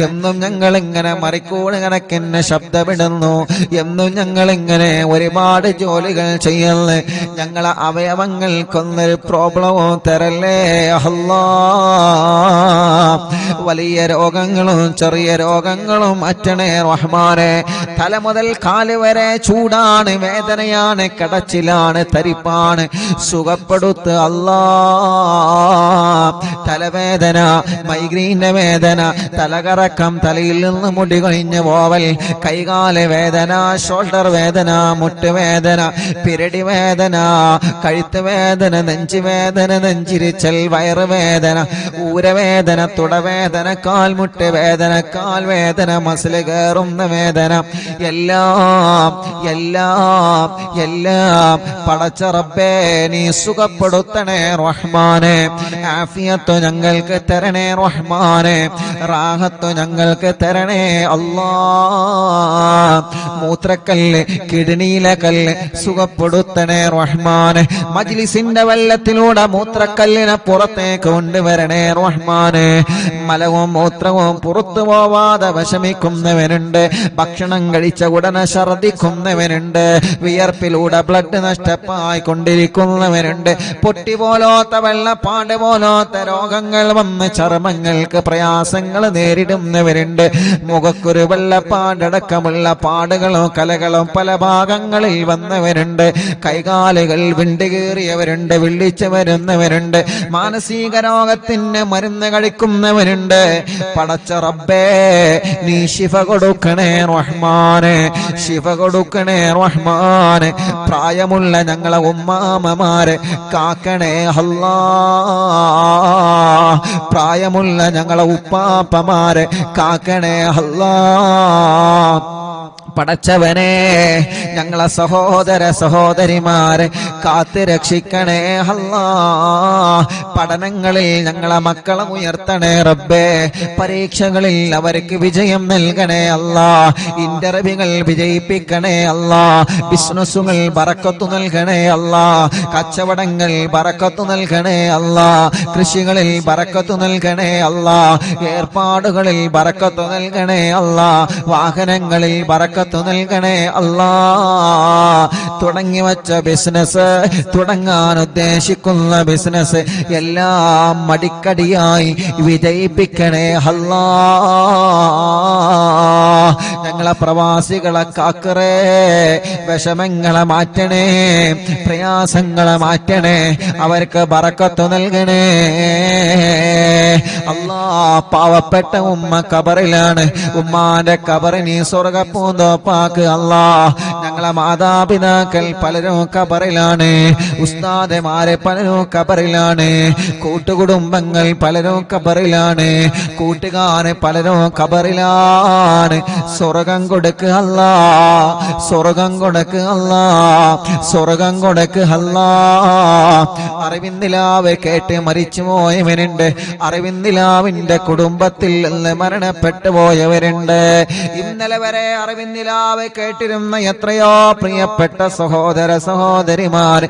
എന്നും ഞങ്ങൾ ഇങ്ങനെ മറിക്കൂട് കണക്കിന് ശബ്ദമിടുന്നു, എന്നും ഞങ്ങൾ ഇങ്ങനെ ഒരുപാട് ജോലികൾ ചെയ്യുന്നു. ഞങ്ങളെ അവയവങ്ങൾക്കൊന്നൊരു പ്രോബ്ലമോ തരല്ലേ അല്ലാ. വലിയ രോഗങ്ങളും ചെറിയ രോഗങ്ങളും മാറ്റണേ റഹ്മാനെ. തല മുതൽ കാല് വരെ ചൂടാണ്, വേദനയാണ്, കടച്ചിലാണ്, തരിപ്പാണ്, സുഖപ്പെടുത്ത് അല്ലാ. തലവേദന, മൈഗ്രീന്റെ വേദന, തലകറക്കം, തലയിൽ നിന്ന് മുടി കൊഴിഞ്ഞ് പോവൽ, കൈകാല് വേദന, ഷോൾഡർ വേദന, മുട്ടുവേദന, പിരടി വേദന, കഴുത്ത് വേദന, നെഞ്ചുവേദന, നെഞ്ചിരിച്ചൽ, വയറുവേദന, ഊരവേദന, തുടവേദന, കാൽമുട്ട് വേദന, കാൽവേദന, മസിൽ കയറുന്ന വേദന, എല്ലാം എല്ലാം എല്ലാം പടച്ച റബ്ബേ നീ സുഖപ്പെടുത്തണേ റഹ്മാനെ. ആഫിയത്ത് ഞങ്ങൾക്ക് തരണേ റഹ്മാനെ, റാഹത്ത് ഞങ്ങൾക്ക് തരണേ അല്ലാ. മൂത്രക്കല്ല്, കിഡ്നിയിലെ കല്ല് സുഖപ്പെടുത്തണേ റഹ്മാനെ. മജ്ലിസിന്റെ വെള്ളത്തിലൂടെ മൂത്രക്കല്ലിനെ പുറത്തേക്ക് കൊണ്ടുവരണേ റഹ്മാനെ. മലവും മൂത്രവും പുറത്തു പോവാതെ വിഷമിക്കുന്നവനുണ്ട്, ഭക്ഷണം കഴിച്ച ഉടനെ ഛർദിക്കുന്നവനുണ്ട്, വിയർപ്പിലൂടെ ബ്ലഡ് നഷ്ടമായി കൊണ്ടിരിക്കുന്നവരുണ്ട്, പൊട്ടി പോലോത്ത വെള്ളപ്പാട് പോലോത്ത രോഗങ്ങൾ വന്ന് ചർമ്മങ്ങൾക്ക് പ്രയാസങ്ങൾ നേരിടുന്നവരുണ്ട്, മുഖക്കൊരു വെള്ളപ്പാടടക്കമുള്ള പാടുകളും കലകളും പല ഭാഗങ്ങളിൽ വന്നവരുണ്ട്, കൈകാലുകൾ വിണ്ടുകീറിയവരുണ്ട്, വിളിച്ചു വരുന്നവരുണ്ട്, മാനസിക രോഗത്തിന് മരുന്ന് കഴിക്കുന്നവരുണ്ട്. പടച്ച റബ്ബേ നീ ശിഫ കൊടുക്കണേ റഹ്മാനെ, ശിഫ കൊടുക്കണേ റഹ്മാനെ. പ്രായമുള്ള ഞങ്ങളെ ഉമ്മാമമാരെ കാക്കണേ അല്ലാ. പ്രായമുള്ള ഞങ്ങളെ ഉപ്പാപ്പമാരെ കാക്കണേ അല്ലാ. പടച്ചവനെ ഞങ്ങളെ സഹോദര സഹോദരിമാരെ കാത്ത് രക്ഷിക്കണേ അല്ലാ. പഠനങ്ങളിൽ ഞങ്ങളെ മക്കളെ ഉയർത്തണേ റബ്ബേ. പരീക്ഷകളിൽ അവർക്ക് വിജയം നൽകണേ അല്ലാ. ഇന്റർവ്യൂകൾ വിജയിപ്പിക്കണേ അല്ലാ. ബിസിനസ്സുകൾ ബറക്കത്ത് നൽകണേ അല്ലാ. കച്ചവടങ്ങൾ ബറക്കത്ത് നൽകണേ അല്ലാ. കൃഷികളിൽ ബറക്കത്ത് നൽകണേ അല്ലാ. ഏർപ്പാടുകളിൽ ബറക്കത്ത് നൽകണേ അല്ലാ. വാഹനങ്ങളിൽ ബറക്കത്ത് നൽകണേ അല്ലാ. തുടങ്ങി വച്ച ബിസിനസ്, തുടങ്ങാൻ ഉദ്ദേശിക്കുന്ന ബിസിനസ് എല്ലാം മടിക്കടിയായി വിജയിപ്പിക്കണേ അല്ലാ. ഞങ്ങളെ പ്രവാസികളെ കാക്കറേ. വിഷമങ്ങളെ മാറ്റണേ, പ്രയാസങ്ങളെ മാറ്റണേ, അവർക്ക് ബറക്കത്ത് നൽകണേ അല്ലാ. പാവപ്പെട്ട ഉമ്മ കബറിലാണ്. ഉമ്മാന്റെ കബറിനി സ്വർഗപ്പൂന്തോപ്പാക്ക് അല്ലാ. ഞങ്ങളെ മാതാപിതാക്കൾ പലരും കബറിലാണ്. ഉസ്താദമാരെ പലരും കബറിലാണ്. കൂട്ടുകുടുംബങ്ങൾ പലരും കബറിലാണ്. കൂട്ടുകാരെ പലരും കബറിലാണ്. സ്വർഗം കൊടുക്ക് അല്ലാ, സ്വർഗം കൊടുക്ക് അല്ലാ, സ്വർഗം കൊടുക്ക് അല്ലാ. അറിവിന്ദിലാവ് കേട്ട് മരിച്ചു പോയവരുണ്ട്. അറിവിന്ദിലാവിന്റെ കുടുംബത്തിൽ നിന്ന് മരണപ്പെട്ടു പോയവരുണ്ട്. ഇന്നലെ വരെ അറിവിന്ദിലാവ് കേട്ടിരുന്ന എത്രയോ പ്രിയപ്പെട്ട സഹോദര സഹോദരിമാർ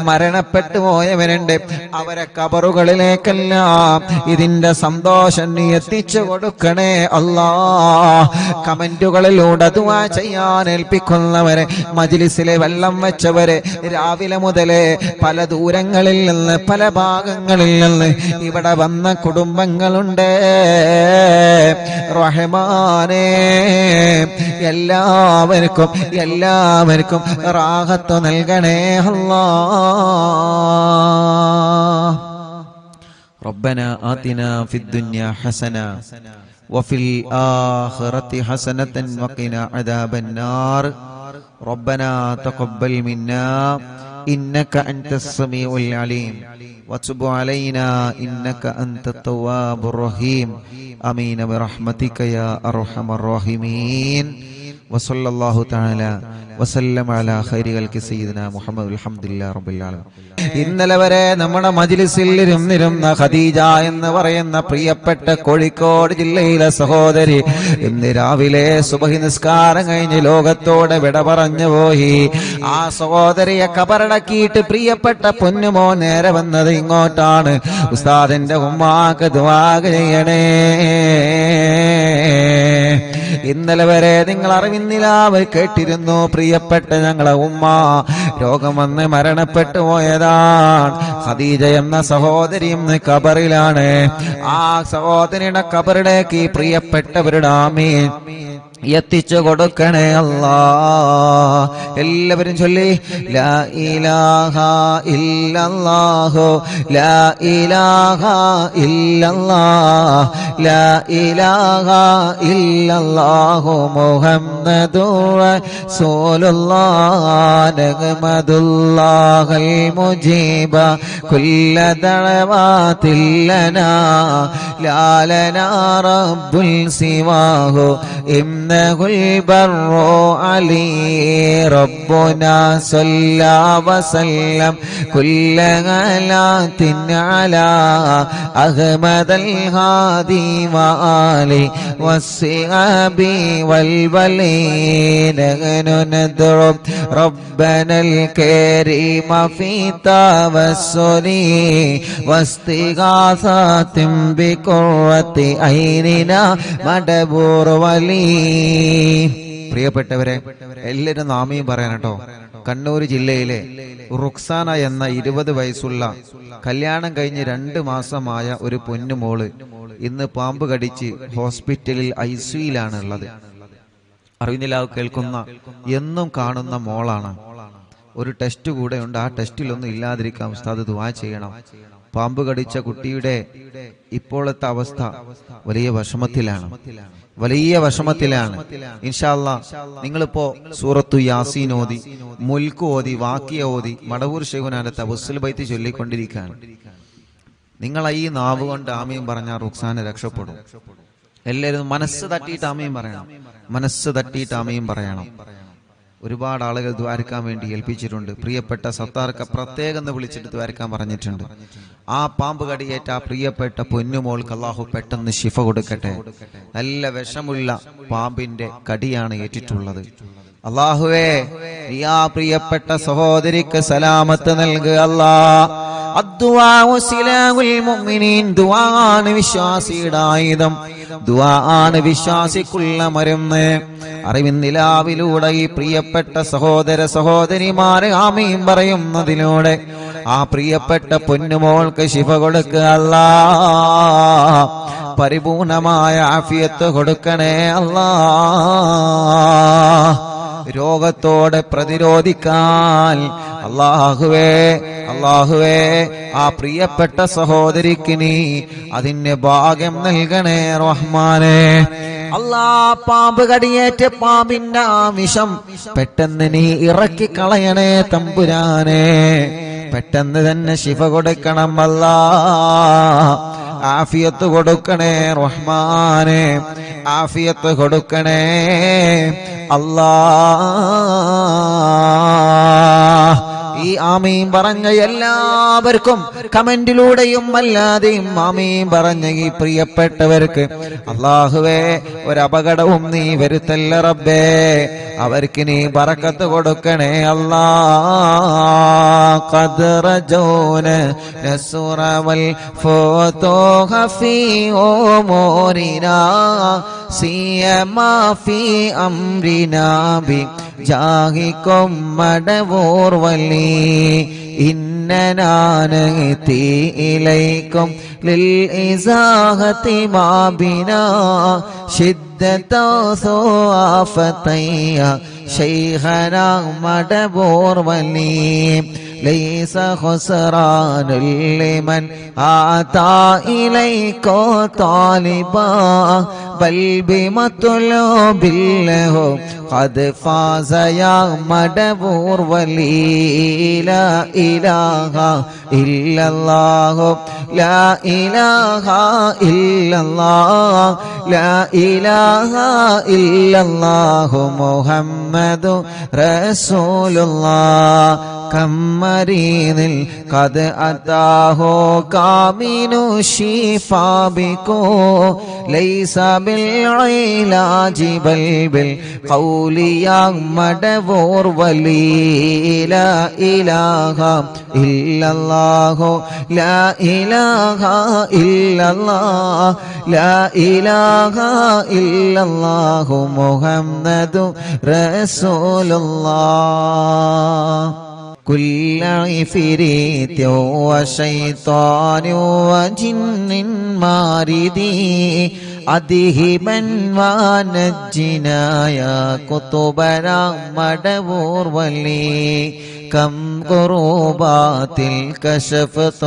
മരണപ്പെട്ടു പോയവരുണ്ട്. അവരെ കബറുകളിലേക്കെല്ലാം ഇതിന്റെ സന്തോഷം നീ എത്തിച്ചു കൊടുക്കണേ അല്ലാ. കമന്റുകളിലൂടെ ദുആ ചെയ്യാൻ ഏൽപ്പിക്കുന്നവരെ, മജ്ലിസിലെ വെള്ളം വെച്ചവരെ, രാവിലെ മുതലേ പല ദൂരങ്ങളിൽ നിന്ന് പല ഭാഗങ്ങളിൽ നിന്ന് ഇവിടെ വന്ന കുടുംബങ്ങളുണ്ട്. റഹ്മാനേ, എല്ലാവർക്കും എല്ലാവർക്കും റാഹത്ത് നൽകണേ അല്ലാ. ربنا آتنا في الدنيا حسنة وفي الآخرة حسنة وقنا عذاب النار. ربنا تقبل منا إنك أنت السميع العليم وتب علينا إنك أنت التواب الرحيم. آمين برحمتك يا أرحم الراحمين. وصلى الله تعالى وسلم على خير خلق سيدنا محمد الحمد لله رب العالمين. ഇന്നലെ വരെ നമ്മുടെ മജ്ലിസിൽ ഇരുന്നിരുന്ന ഖദീജ എന്ന് പറയുന്ന പ്രിയപ്പെട്ട കോഴിക്കോട് ജില്ലയിലെ സഹോദരി ഇന്ന് രാവിലെ സുബഹി നിസ്കാരം കഴിഞ്ഞ് ലോകത്തോടെ വിട പറഞ്ഞു പോയി. ആ സഹോദരിയെ കബറടക്കിയിട്ട് പ്രിയപ്പെട്ട പൊന്നുമോ നേരെ വന്നത് ഇങ്ങോട്ടാണ്. ഉസ്താദിന്റെ ഉമ്മാക്ക് ദുആ ചെയ്യണേ. ഇന്നലെ വരെ നിങ്ങൾ അറിവിന്നിലാവ് കേട്ടിരുന്നു. പ്രിയപ്പെട്ട ഞങ്ങളെ ഉമ്മ രോഗം വന്ന് മരണപ്പെട്ടു പോയതാണ്. ഖദീജ എന്ന സഹോദരി ഇന്ന് കബറിലാണ്. ആ സഹോദരിയുടെ കബറിലേക്ക് പ്രിയപ്പെട്ടവരുടെ ആമീൻ എത്തിച്ചു കൊടുക്കണേ അല്ലാ. എല്ലാവരും ചൊല്ലി ലാ ഇലാഹ ഇല്ലല്ലാഹു ലാ ഇലാഹ ഇല്ലല്ലാഹ് ലാ ഇലാഹ ഇല്ലല്ലാഹു മുഹമ്മദുർ റസൂലുള്ളാഹ് നഹ്മദുല്ലാഹൽ മുജീബ കുല്ല ദഅവാതിൽ ലനാ ലാ ലനാ റബ്ബുൽ സിവാഹു إنه البر علي ربنا صلى وسلم كل غلات على أحمد الهادي وآله والصحاب والولين نحن ندعو ربنا الكريم في توسل واستغاثة بقرة عيننا مدبور ولي. പ്രിയപ്പെട്ടവരെ, എല്ലാവരും നാമീം പറയാൻ കേട്ടോ. കണ്ണൂർ ജില്ലയിലെ റുക്സാന എന്ന 20 വയസ്സുള്ള കല്യാണം കഴിഞ്ഞ് 2 മാസമായ ഒരു പൊന്നുമോള് ഇന്ന് പാമ്പ് കടിച്ച് ഹോസ്പിറ്റലിൽ ICUയിലാണ് ഉള്ളത്. അറിവിനിലാവ് കേൾക്കുന്ന എന്നും കാണുന്ന മോളാണ്. ഒരു ടെസ്റ്റ് കൂടെ ഉണ്ട്. ആ ടെസ്റ്റിലൊന്നും ഇല്ലാതിരിക്കാം. ഉസ്താദ് ദുആ ചെയ്യണം. പാമ്പ് കടിച്ച കുട്ടിയുടെ ഇപ്പോഴത്തെ അവസ്ഥ വലിയ വിഷമത്തിലാണ്, വലിയ വിഷമത്തിലാണ്. ഇൻഷാ അല്ലാഹ് നിങ്ങളിപ്പോ സൂറത്തു യാസീൻ ഓതി, മുൽക്ക് ഓതി, വാക്കിയ ഓതി, മടവൂർ ശൈഖുനാന്റെ തവസ്സുൽ ബൈത്ത് ചൊല്ലിക്കൊണ്ടിരിക്കുകയാണ്. നിങ്ങൾ ഈ നാവ് കൊണ്ട് ആമീൻ പറഞ്ഞാൽ റുക്സാന രക്ഷപ്പെടും. എല്ലാവരും മനസ്സ് തട്ടിയിട്ട് ആമീൻ പറയണം. മനസ്സ് തട്ടിയിട്ട് ആമീൻ പറയണം. ഒരുപാട് ആളുകൾ ദ്വാരക്കാൻ വേണ്ടി ഏൽപ്പിച്ചിട്ടുണ്ട്. പ്രിയപ്പെട്ട സത്താർക്ക് പ്രത്യേകം വിളിച്ചിട്ട് ദ്വാരക്കാൻ പറഞ്ഞിട്ടുണ്ട്. ആ പാമ്പ് കടിയേറ്റ ആ പ്രിയപ്പെട്ട പൊന്നുമോൾക്ക് അള്ളാഹു പെട്ടെന്ന് ശിഫ കൊടുക്കട്ടെ. നല്ല വിഷമുള്ള പാമ്പിന്റെ കടിയാണ് ഏറ്റിട്ടുള്ളത്. അള്ളാഹുവേ, നീ ആ പ്രിയപ്പെട്ട സഹോദരിക്ക് സലാമത്ത് നൽകുക. ദുആണ് വിശ്വാസിയുടെ ആയുധം, ദുആണ് വിശ്വാസിക്കുള്ള മരുന്ന്. അറിവിന്നിലാവിലൂടെ ഈ പ്രിയപ്പെട്ട സഹോദര സഹോദരിമാരെ ആമീൻ പറയുന്നതിലൂടെ ആ പ്രിയപ്പെട്ട പൊന്നുമോൾക്ക് ശിഫ കൊടുക്കുക അല്ലാഹ്. പരിപൂർണമായ ആഫിയത്ത് കൊടുക്കണേ അല്ലാഹ്. രോഗത്തോടെ പ്രതിരോധിക്കാൻ അല്ലാഹുവേ ആ പ്രിയപ്പെട്ട സഹോദരിക്ക് നീ അതിന് ഭാഗ്യം നൽകണേ റഹ്മാനേ. പാമ്പ് കടിയേറ്റ പാമ്പിന്റെ ആമിഷം പെട്ടെന്ന് നീ ഇറക്കി കളയണേ തമ്പുരാനെ. പെട്ടെന്ന് തന്നെ ശിഫ കൊടുക്കണം അല്ലാഹ്. ആഫിയത്ത് കൊടുക്കണേ റഹ്മാനെ, ആഫിയത്ത് കൊടുക്കണേ അല്ലാഹ്. ഈ ആമീൻ പറഞ്ഞ എല്ലാവർക്കും കമന്റിലൂടെയും അല്ലാതെയും ആമീൻ പറഞ്ഞ ഈ പ്രിയപ്പെട്ടവർക്ക് അല്ലാഹുവേ ഒരപകടവും നീ വരുത്തല്ല റബ്ബേ. അവർക്ക് നീ ബറക്കത്ത് കൊടുക്കണേ അല്ലാഹ്. ഖദ്റജൂന നസ്റവൽ ഫതൂഹ ഫീ ഉമൂരിനാ സിയമാ ഫീ അംരിനാ ബി ജാഹികും മടവൂർ വലി ഇന്നനാ നഅതി ഇലൈകും ലിൽ ഇസാഹതി മാ ബിനാ ശിദ്ദത സുആഫതയ ശൈഖനാ മടവൂർ വലി ലൈസ ഖുസ്റാനുൽ ലിമൻ ആതാ ഇലൈകോ താലിബാ ബൽ ബിമത്ലൂബില്ലഹു ഖദ് ഫാസ യാ മടവൂർ വലി ലാ ഇലാഹ ഇല്ലല്ലാഹു ലാ ഇലാഹ ഇല്ലല്ലാഹ് ലാ ഇലാഹ ഇല്ലല്ലാഹു മുഹമ്മദു റസൂലുള്ളാഹ്. കമ്മരീനിൽ ഖദ് അതാഹു കാമിനു ശിഫാ ബികോ ലൈസ ബിൽ ഇലാജി ബൽ ബിൽ ഖൗലി യാ മടവൂർ വലി ലാ ഇലാഹ ഇല്ലല്ലാഹു ലാ ഇലാഹ ഇല്ലല്ലാഹ് ലാ ഇലാഹ ഇല്ലല്ലാഹു മുഹമ്മദു റസൂലുള്ളാഹ്. كل عفريت وشيطان وجن ماردي أذهبا ونجنا يا قطبنا مدبور ولي كم قربات الكشفت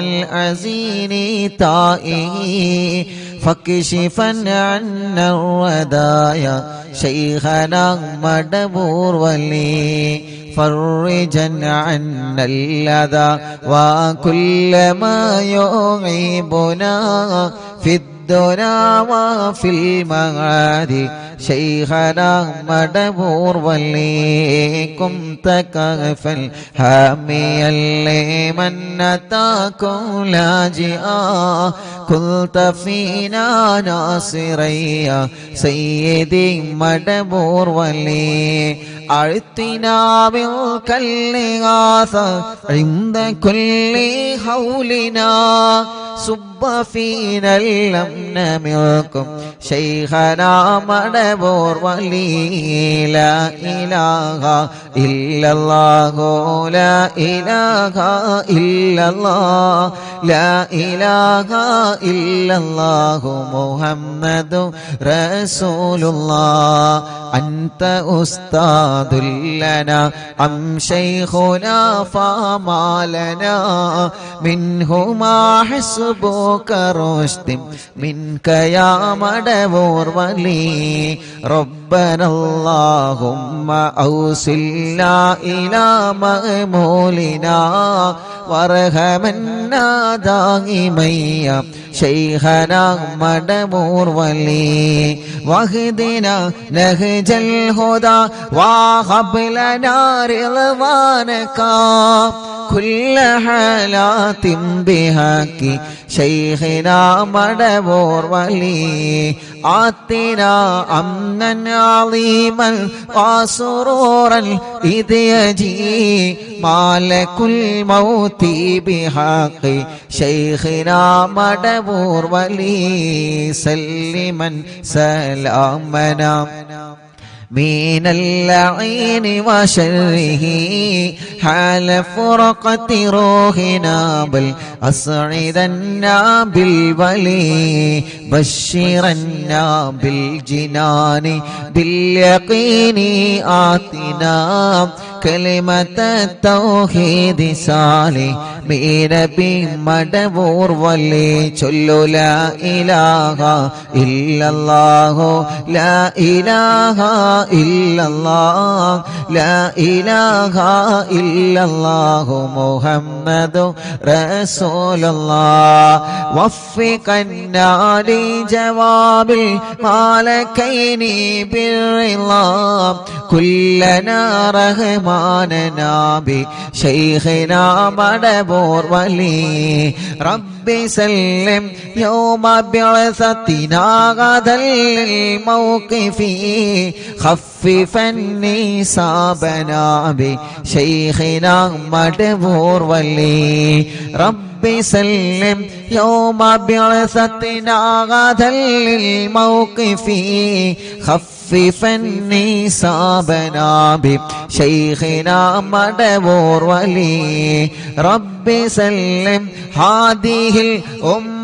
العزين تائه فكشفا عنا الردايا شيخنا مدبور ولي فرجا عنا الأذى وكل ما يعيبنا في الدنيا وفي المعاد شيخنا مدبور وليكم تكفل حاميا لمن أتاكم لاجئا كنت فينا ناصريا سيدي مدبور ولي أعطنا منك الإغاثة عند كل حولنا صب فينا الأمن منكم شيخنا مدبور ولي لا إله إلا الله لا إله إلا الله لا إله إلا الله محمد رسول الله. أنت أستاذ لنا أم شيخنا فما لنا منهما حسبك رشد منك يا مدبور ولي رب ربنا اللهم أوصلنا إلى مأمولنا وارحمنا دائما يا شيخنا مدبور ولي واهدنا نهج الهدى وهب لنا رضوانك كل حالات بحق شيخنا مدبور ولي آتنا أمنا عظيما وسرورا إذ يجي مالك الموت بحق شيخنا مدبور ولي سلما سلامنا من اللعين وشره حال فرقة روحنا بل أسعدنا بالولي بشرنا بالجنان باليقين آتنا كلمة التوحيد صالحين بمدبور ولي چلو لا إله إلا الله لا إله إلا الله لا إله إلا الله محمد رسول الله وفقنا لجواب الملكين بالرضا كلنا رحماننا بشيخنا مدبور ولي رب سلم يوم بعثتنا غدا للموقف خففني صابنا بشيخنا مدبور ولي رب سلم يوم بعثتنا غدا للموقف خففني صابنا بشيخنا مدبور ولي رب سلم هذه الأمة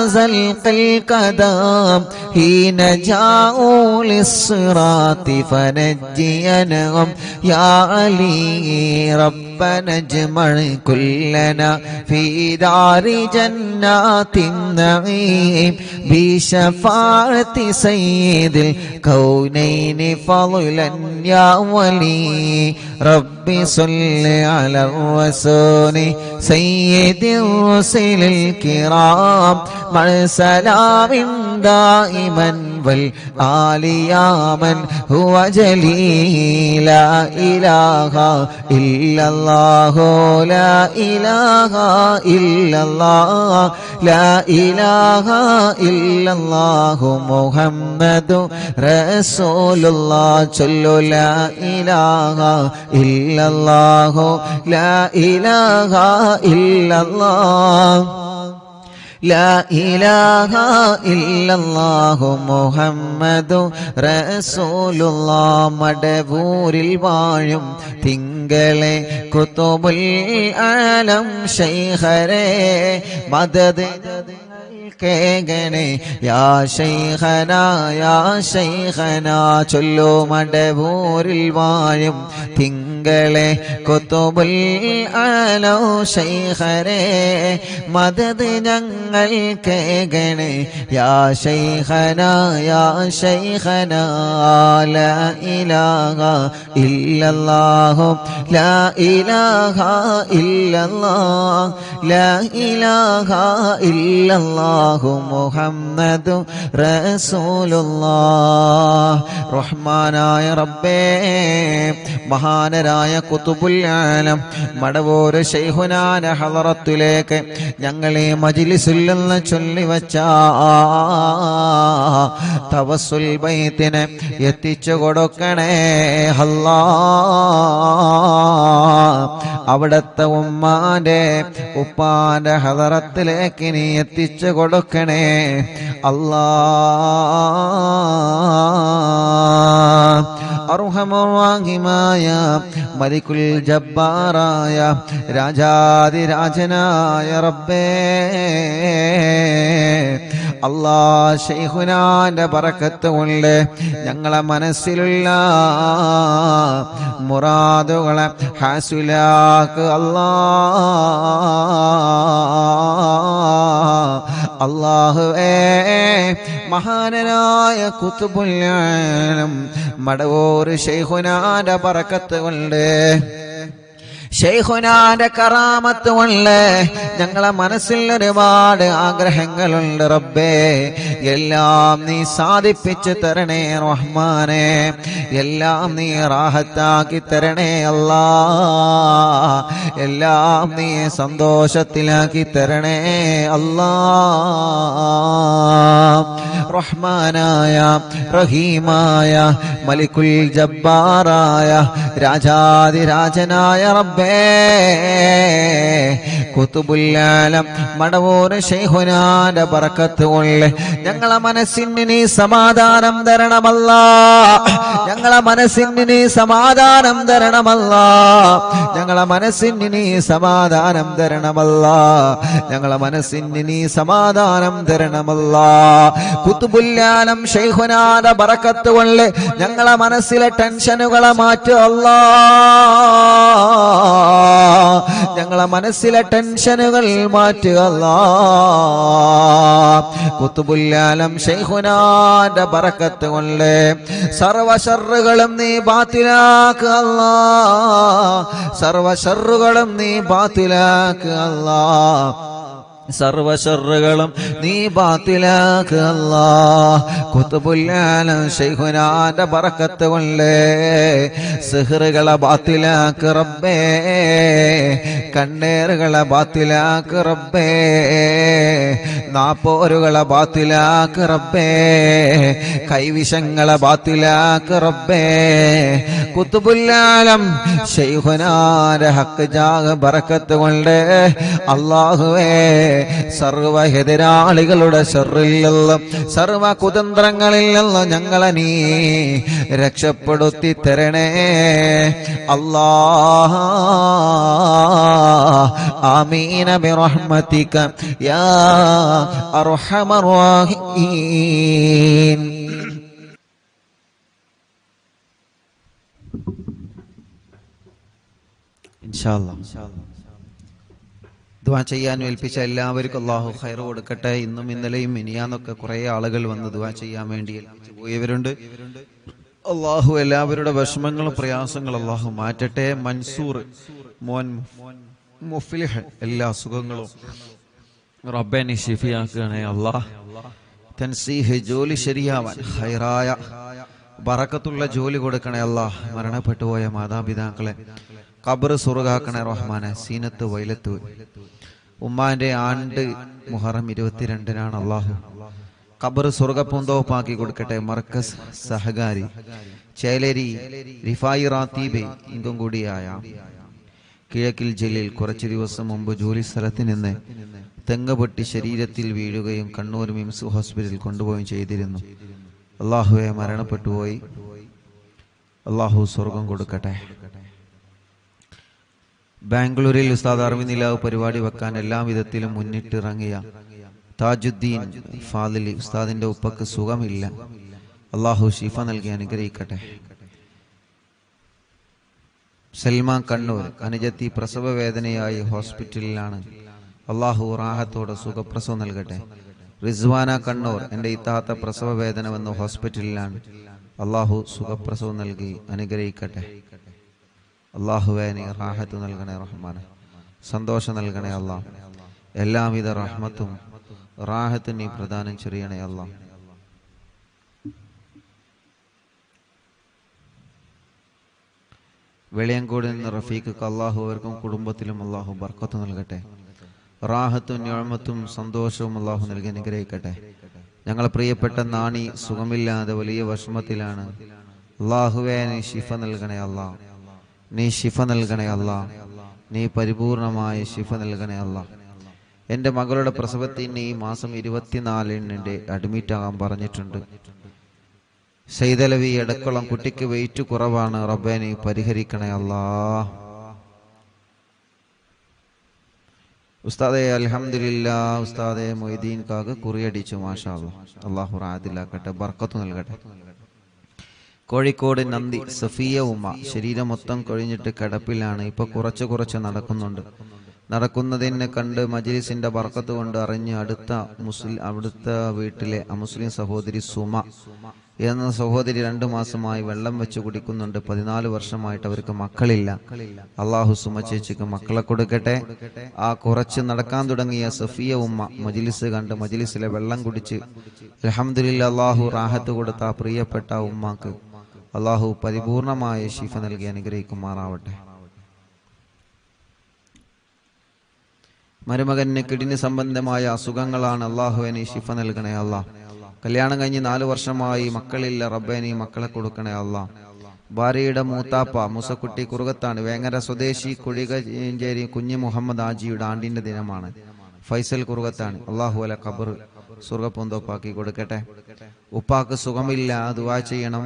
زلق القدم حين جاءوا للصراط فنجينهم يا علي ربنا اجمع كلنا في دار جنات النعيم بشفاعة سيد الكونين فضلا يا ولي ربي صل على الرسول سيد الرسل الكرام مع سلام دائما والآل يا من هو جليل لا إله إلا الله لا إله إلا الله لا إله إلا الله محمد رسول الله صلوا لا إله إلا الله لا إله إلا الله لا إله إلا الله محمد رسول الله മടവൂരിൽ വാഴും തിങ്കളെ കുതുബുൽ ആലം ശൈഖരെ മദദ് കേഗണേ യാ ശൈഖന ചൊല്ലു മടവൂരിൽ വാഴും തിങ്കളെ കുതുബുൽ ആലം ശൈഖരെ മദദ് ഞങ്ങൾ കേഗണേ യാ ശൈഖന ലാ ഇലാഹ ഇല്ലല്ലാഹു ലാ ഇലാഹ ഇല്ലല്ലാഹ് ലാ ഇലാഹ ഇല്ലല്ലാഹു മുഹമ്മദു റസൂലുള്ളാഹ് റഹ്മാനായ റബ്ബേ മഹാനരായ ഖുതുബുൽ ആലം മടവൂർ ശൈഖുനാന്റെ ഹളറത്തിലേക്ക് ഞങ്ങളെ മജ്ലിസിൽ നിന്ന് ചൊല്ലിവച്ച തവസ്സുൽ ബൈത്തിനെ എത്തിച്ചു കൊടുക്കണേ അല്ലാഹ് അവിടത്തെ ഉമ്മാന്റെ ഉപ്പാന്റെ ഹളറത്തിലേക്ക് നീ എത്തിച്ചു കൊടുക്കണേ അല്ലാഹ് അർഹമുർ-റഹീമായ മലിക്കുൽ ജബ്ബാറായ രാജാതിരാജനായ റബ്ബേ അല്ലാഹ് ശൈഖുനാന്റെ ബറക്കത്ത് കൊണ്ട് ഞങ്ങളെ മനസ്സിലുള്ള മുറാദുകളെ ഹാസിലാക്ക് അല്ലാഹ് അല്ലാഹുവേ മഹാനായ ഖുത്ബുൽ ആലം മടവൂർ ശൈഖുനാന്റെ ബറക്കത്ത് കൊണ്ട് ശൈഖുനാന്റെ കറാമത്ത് കൊണ്ട് ഞങ്ങളെ മനസ്സിൽ ഒരുപാട് ആഗ്രഹങ്ങളുണ്ട് റബ്ബേ. എല്ലാം നീ സാധിപ്പിച്ചു തരണേ റഹ്മാനെ. എല്ലാം നീ റാഹത്താക്കി തരണേ അല്ലാ. എല്ലാം നീ സന്തോഷത്തിലാക്കി തരണേ അല്ലാ. റഹ്മാനായ റഹീമായ മലിക്കുൽ ജബ്ബാറായ രാജാതിരാജനായ റബ്ബേ, ഖുത്ബുൽ ആലം മടവൂർ ശൈഖുനാന്റെ ബറക്കത്ത് കൊണ്ട് ഞങ്ങളെ മനസ്സിന് നീ സമാധാനം തരണമല്ലാ. ഞങ്ങളെ മനസ്സിന് നീ സമാധാനം തരണമല്ലാ. ഞങ്ങളെ മനസ്സിന് നീ സമാധാനം തരണമല്ലാ. ഞങ്ങളെ മനസ്സിന് നീ സമാധാനം തരണമല്ലാ. ഖുത്ബുൽ ആലം ശൈഖുനാന്റെ ബറക്കത്ത് കൊണ്ട് ഞങ്ങളെ മനസ്സിലെ ടെൻഷനുകളെ മാറ്റുക അല്ലാ. ഞങ്ങളെ മനസ്സിലെ ടെൻഷനുകൾ മാറ്റുക അല്ലാ. ഖുത്ബുൽ ആലം ശൈഖുനാന്റെ ബറക്കത്ത് കൊണ്ട് സർവ ശർറുകളും നീ ബാത്തിലാക്കുക അല്ലാ. സർവ ശർറുകളും നീ ബാത്തിലാക്കുക അല്ലാ. സർവ ശർറുകളും നീ ബാത്തിലാക്കുക അല്ലാ. ഖുത്ബുൽ ആലം ശൈഖുനാന്റെ ബറക്കത്ത് കൊണ്ട് സിഹ്റുകളെ ബാത്തിലാക്കുക റബ്ബേ. കണ്ണേറുകളെ ബാത്തിലാക്കുക റബ്ബേ. നാപ്പോരുകളെ ബാത്തിലാക്കുക റബ്ബേ. കൈവിഷങ്ങളെ ബാത്തിലാക്കുക റബ്ബേ. ഖുത്ബുൽ ആലം ശൈഖുനാന്റെ ഹക്ക് ജാഗ ബറക്കത്ത് കൊണ്ട് അല്ലാഹുവേ സർവ എതിരാളികളുടെ ശർറിൽ നിന്നും സർവ കുതന്ത്രങ്ങളിൽ നിന്നും ഞങ്ങളെ നീ രക്ഷപ്പെടുത്തി തരണേ അല്ലാഹ്. ആമീന ബിറഹ്മതിക യാ അർഹമർ റഹീം. ഇൻഷാ അല്ലാഹ് ദുആ ചെയ്യാൻ ഏൽപ്പിച്ച എല്ലാവർക്കും അല്ലാഹു ഖൈർ കൊടുക്കട്ടെ. ഇന്നും ഇന്നലെയും മിനിയാന്നൊക്കെ കുറേ ആളുകൾ വന്ന് ദുആ ചെയ്യാൻ വേണ്ടി ഏൽപ്പിച്ചു പോയവരുണ്ട്. അല്ലാഹു എല്ലാവരുടെ വിഷമങ്ങളും പ്രയാസങ്ങളും അല്ലാഹു മാറ്റട്ടെ. മൻസൂർ മോൻ മുഫ്ലിഹ് എല്ലാ സുഖങ്ങളും റബ്ബേ നീ ശിഫിയാക്കണേ അല്ലാഹ്. തൻസീഹ് ജോലി ശരിയാവാൻ ഖൈറായ ബറക്കത്തുള്ള ജോലി കൊടുക്കണേ അല്ലാഹ്. മരണപ്പെട്ടു പോയ മാതാപിതാക്കളെ ഖബർ സ്വർഗ്ഗാക്കണേ റഹ്മാനെ. സീനത്ത് വൈലത്ത് ഉമ്മാന്റെ ആണ്ട് മുഹറം 22-നാണ്. അല്ലാഹു ഖബർ സ്വർഗ്ഗപ്പൂന്തോപ്പാക്കി കൊടുക്കട്ടെ. മർക്കസ് സഹകാരി ചേലേരി റിഫായി റാത്തീബെ ഇങ്കും കൂടിയായ കിഴക്കിൽ ജലീൽ കുറച്ചു ദിവസം മുമ്പ് ജോലി സ്ഥലത്ത് നിന്ന് തെങ്ങ് പൊട്ടി ശരീരത്തിൽ വീഴുകയും കണ്ണൂർ മിംസ് ഹോസ്പിറ്റലിൽ കൊണ്ടുപോവുകയും ചെയ്തിരുന്നു. അല്ലാഹുവെ മരണപ്പെട്ടുപോയി. അല്ലാഹു സ്വർഗം കൊടുക്കട്ടെ. ബാംഗ്ലൂരിൽ ഉസ്താദ് അർവിനിലാവ് പരിപാടി വെക്കാൻ എല്ലാ വിധത്തിലും മുന്നിട്ടിറങ്ങിയ താജുദ്ദീൻ ഫാദിലി ഉസ്താദിന്റെ ഉപ്പക്ക് സുഖമില്ല. അല്ലാഹു ശിഫ നൽകി അനുഗ്രഹിക്കട്ടെ. സൽമാൻ കണ്ണൂർ അനുജത്തി പ്രസവ വേദനയായി ഹോസ്പിറ്റലിലാണ്. അല്ലാഹു റാഹത്തോടെ സുഖപ്രസവം നൽകട്ടെ. റിസ്വാന കണ്ണൂർ എൻ്റെ ഇത്താത്ത പ്രസവ വേദന വന്ന് ഹോസ്പിറ്റലിലാണ്. അല്ലാഹു സുഖപ്രസവം നൽകി അനുഗ്രഹിക്കട്ടെ. അല്ലാഹുവേ നീ റാഹത്ത് നൽകണേ റഹ്മാനെ. സന്തോഷം നൽകണേ അല്ലാഹ്. എല്ലാവിധ റഹ്മത്തും റാഹത്തും നീ പ്രദാനം ചെയ്യണേ അല്ലാഹ്. വെളിയങ്കോട് നിന്ന് റഫീഖ് അല്ലാഹു അവർക്കും കുടുംബത്തിലും അല്ലാഹു ബർക്കത്ത് നൽകട്ടെ. റാഹത്തും നിഅമത്തും സന്തോഷവും അല്ലാഹു നൽകി അനുഗ്രഹിക്കട്ടെ. ഞങ്ങളെ പ്രിയപ്പെട്ട നാണി സുഖമില്ലാതെ വലിയ വിഷമത്തിലാണ്. അല്ലാഹുവേ നീ ശിഫ നൽകണേ അല്ലാഹ്. നീ ശിഫ നൽകണേ അല്ലാഹ്. നീ പരിപൂർണമായ ശിഫ നൽകണേ അല്ലാഹ്. എൻ്റെ മകളുടെ പ്രസവത്തിന് ഈ മാസം 24-ന് അഡ്മിറ്റ് ആകാൻ പറഞ്ഞിട്ടുണ്ട്. സൈദലവി എടക്കുളം കുട്ടിക്ക് വെയിറ്റ് കുറവാണ്. റബ്ബേ നീ പരിഹരിക്കണേ അല്ലാഹ്. ഉസ്താദെ അൽഹംദുലില്ലാഹ് ഉസ്താദെ മൊയ്തീൻ കാക്ക് കുറിയടിച്ചു മാഷാ അല്ലാഹ്. അല്ലാഹു റാഹത്തിലാക്കട്ടെ, ബർക്കത്ത് നൽകട്ടെ. കോഴിക്കോട് നന്ദി സഫിയ ഉമ്മ ശരീരം മൊത്തം കൊഴിഞ്ഞിട്ട് കിടപ്പിലാണ്. ഇപ്പൊ കുറച്ച് നടക്കുന്നുണ്ട്. നടക്കുന്നതിനെ കണ്ട് മജ്ലിസിന്റെ ബർക്കത്ത് കൊണ്ട് അറിഞ്ഞ് അടുത്ത വീട്ടിലെ മുസ്ലിം സഹോദരി സുമ എന്ന സഹോദരി 2 മാസമായി വെള്ളം വെച്ച് കുടിക്കുന്നുണ്ട്. 14 വർഷമായിട്ട് അവർക്ക് മക്കളില്ല. അള്ളാഹു സുമ ചേച്ചിക്ക് മക്കളെ കൊടുക്കട്ടെ. ആ കുറച്ച് നടക്കാൻ തുടങ്ങിയ സഫിയ ഉമ്മ മജ്ലിസ് കണ്ട് മജ്ലിസിലെ വെള്ളം കുടിച്ച് അൽഹംദുലില്ലാ അള്ളാഹു റാഹത്ത് കൊടുത്ത ആ പ്രിയപ്പെട്ട ഉമ്മാക്ക് അള്ളാഹു പരിപൂർണമായ ശിഫ നൽകി അനുഗ്രഹിക്കുമാറാവട്ടെ. മരുമകന് കിഡ്നി സംബന്ധമായ അസുഖങ്ങളാണ്. അള്ളാഹുവിനെ ശിഫ നൽകണേ അല്ലാ. കല്യാണം കഴിഞ്ഞ് 4 വർഷമായി മക്കളില്ല. റബ്ബേനി മക്കളെ കൊടുക്കണേ അല്ലാ. ഭാര്യയുടെ മൂത്താപ്പ മുസക്കുട്ടി കുറുകത്താണ്. വേങ്ങര സ്വദേശി കുഴികഞ്ചേരി കുഞ്ഞ് മുഹമ്മദ് ആജിയുടെ ആണ്ടിന്റെ ദിനമാണ്. ഫൈസൽ കുറുകത്താണ്. അള്ളാഹു അല ഖബർ സ്വർഗ്ഗപൂന്തോപ്പാക്കി കൊടുക്കട്ടെ. ഉപ്പാക്ക് സുഖമില്ല, ദുആ ചെയ്യണം.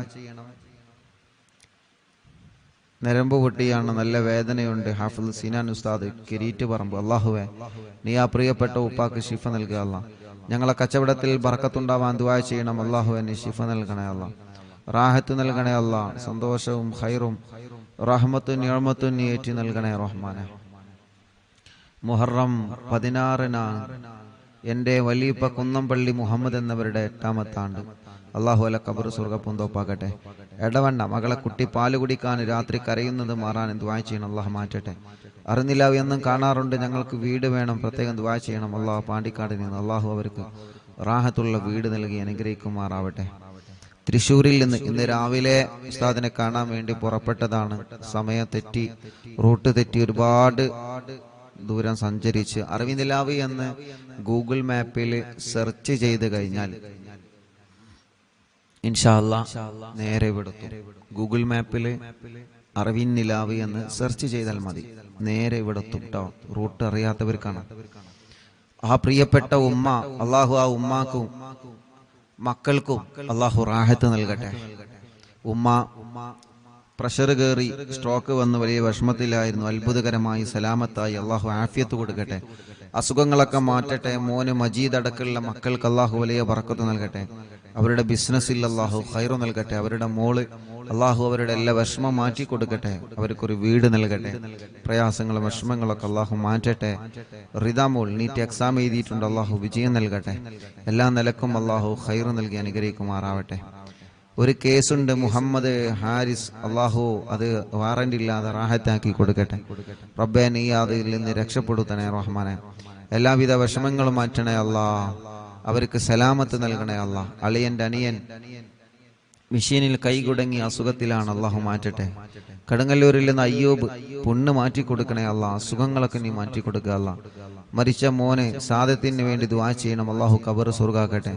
നരമ്പ് പൊട്ടിയാണ്, നല്ല വേദനയുണ്ട്. ഹാഫിദ് സിനാൻ ഉസ്താദ് കിരീറ്റ് പറമ്പ്. അള്ളാഹുവേ നീ ആ പ്രിയപ്പെട്ട ഉപ്പാക്ക് ശിഫ നൽകുക അല്ലാ. ഞങ്ങളെ കച്ചവടത്തിൽ ബർക്കത്തുണ്ടാവാൻ ദുആ ചെയ്യണം. അള്ളാഹുവേ നീ ശിഫ നൽകണേ അല്ലാ. റാഹത്ത് നൽകണേ അല്ലാ. സന്തോഷവും ഖൈറും റഹ്മത്തും നിഅമത്തും നീ ഏറ്റി നൽകണേ റഹ്മാനെ. മുഹറം 16-നാണ് എൻ്റെ വലിയപ്പ കുന്നംപള്ളി മുഹമ്മദ് എന്നവരുടെ 8ാമത്തെ ആണ്ട്. അള്ളാഹു അല ഖബർ സ്വർഗ്ഗപൂന്തോപ്പാക്കട്ടെ. എടവണ്ണ മകളെ കുട്ടി പാല് കുടിക്കാൻ രാത്രി കരയുന്നത് മാറാൻ ദുആ ചെയ്യണം. അള്ളാഹു മാറ്റട്ടെ. അറിഞ്ഞില്ല എന്നും കാണാറുണ്ട്. ഞങ്ങൾക്ക് വീട് വേണം, പ്രത്യേകം ദുആ ചെയ്യണം. അള്ളാഹു പാണ്ടിക്കാട് നിന്ന് അള്ളാഹു അവർക്ക് റാഹത്തുള്ള വീട് നൽകി അനുഗ്രഹിക്കുമാറാവട്ടെ. തൃശ്ശൂരിൽ നിന്ന് ഇന്ന് രാവിലെ ഉസ്താദിനെ കാണാൻ വേണ്ടി പുറപ്പെട്ടതാണ്. സമയം തെറ്റി, റൂട്ട് തെറ്റി, ഒരുപാട് ദൂരം സഞ്ചരിച്ച് അറിവിനിലാവ് എന്ന് ഗൂഗിൾ മാപ്പിൽ സെർച്ച് ചെയ്ത് കഴിഞ്ഞാൽ ഇൻഷാ അല്ലാഹ് നേരെ ഇവിടെത്തും. ഗൂഗിൾ മാപ്പിൽ അറിവിൻ നിലാവ് എന്ന് സെർച്ച് ചെയ്താൽ മതി, നേരെ ഇവിടെത്തും കേട്ടോ. റൂട്ട് അറിയാത്തവർക്കാണ്. ആ പ്രിയപ്പെട്ട ഉമ്മ അള്ളാഹു ആ ഉമ്മാക്കും മക്കൾക്കും അള്ളാഹു റാഹത്ത് നൽകട്ടെ. ഉമ്മ പ്രഷർ കയറി സ്ട്രോക്ക് വന്ന് വലിയ വിഷമത്തിലായിരുന്നു. അത്ഭുതകരമായി സലാമത്തായി അള്ളാഹു ആഫിയത്ത് കൊടുക്കട്ടെ. അസുഖങ്ങളൊക്കെ മാറ്റട്ടെ. മോന് മജീദ് അടക്കമുള്ള മക്കൾക്ക് അള്ളാഹു വലിയ ബർക്കത്ത് നൽകട്ടെ. അവരുടെ ബിസിനസ്സിൽ അള്ളാഹു ഖൈർ നൽകട്ടെ. അവരുടെ മോള് അള്ളാഹു അവരുടെ എല്ലാ വിഷമം മാറ്റി കൊടുക്കട്ടെ. അവർക്കൊരു വീട് നൽകട്ടെ. പ്രയാസങ്ങളും വിഷമങ്ങളൊക്കെ അള്ളാഹു മാറ്റട്ടെ. റിദാമോൾ നീറ്റ് എക്സാം എഴുതിയിട്ടുണ്ട്. അള്ളാഹു വിജയം നൽകട്ടെ. എല്ലാ നിലക്കും അള്ളാഹു ഖൈർ നൽകി അനുഗ്രഹിക്കുമാറാവട്ടെ. ഒരു കേസുണ്ട്, മുഹമ്മദ് ഹാരിസ്. അള്ളാഹു അത് വാറന്റ് ഇല്ലാതെ റാഹത്താക്കി കൊടുക്കട്ടെ. റബ്ബേ നീ അതിൽ നിന്ന് രക്ഷപ്പെടുത്തണേ റഹ്മാനെ. എല്ലാവിധ വിഷമങ്ങളും മാറ്റണേ അല്ലാ. അവർക്ക് സലാമത്ത് നൽകണേ അല്ലാ. അളിയന്റെ അനിയൻ മെഷീനിൽ കൈകുടങ്ങി അസുഖത്തിലാണ്. അള്ളാഹു മാറ്റട്ടെ. കടുങ്ങല്ലൂരിൽ നിന്ന് അയ്യൂബ് പുണ്ണ് മാറ്റി കൊടുക്കണേ അല്ലാ. അസുഖങ്ങളൊക്കെ നീ മാറ്റി കൊടുക്കുക അല്ലാ. മരിച്ച മോന് സാദത്തിന് വേണ്ടി ദുആ ചെയ്യണം. അള്ളാഹു ഖബർ സ്വർഗ്ഗാക്കട്ടെ.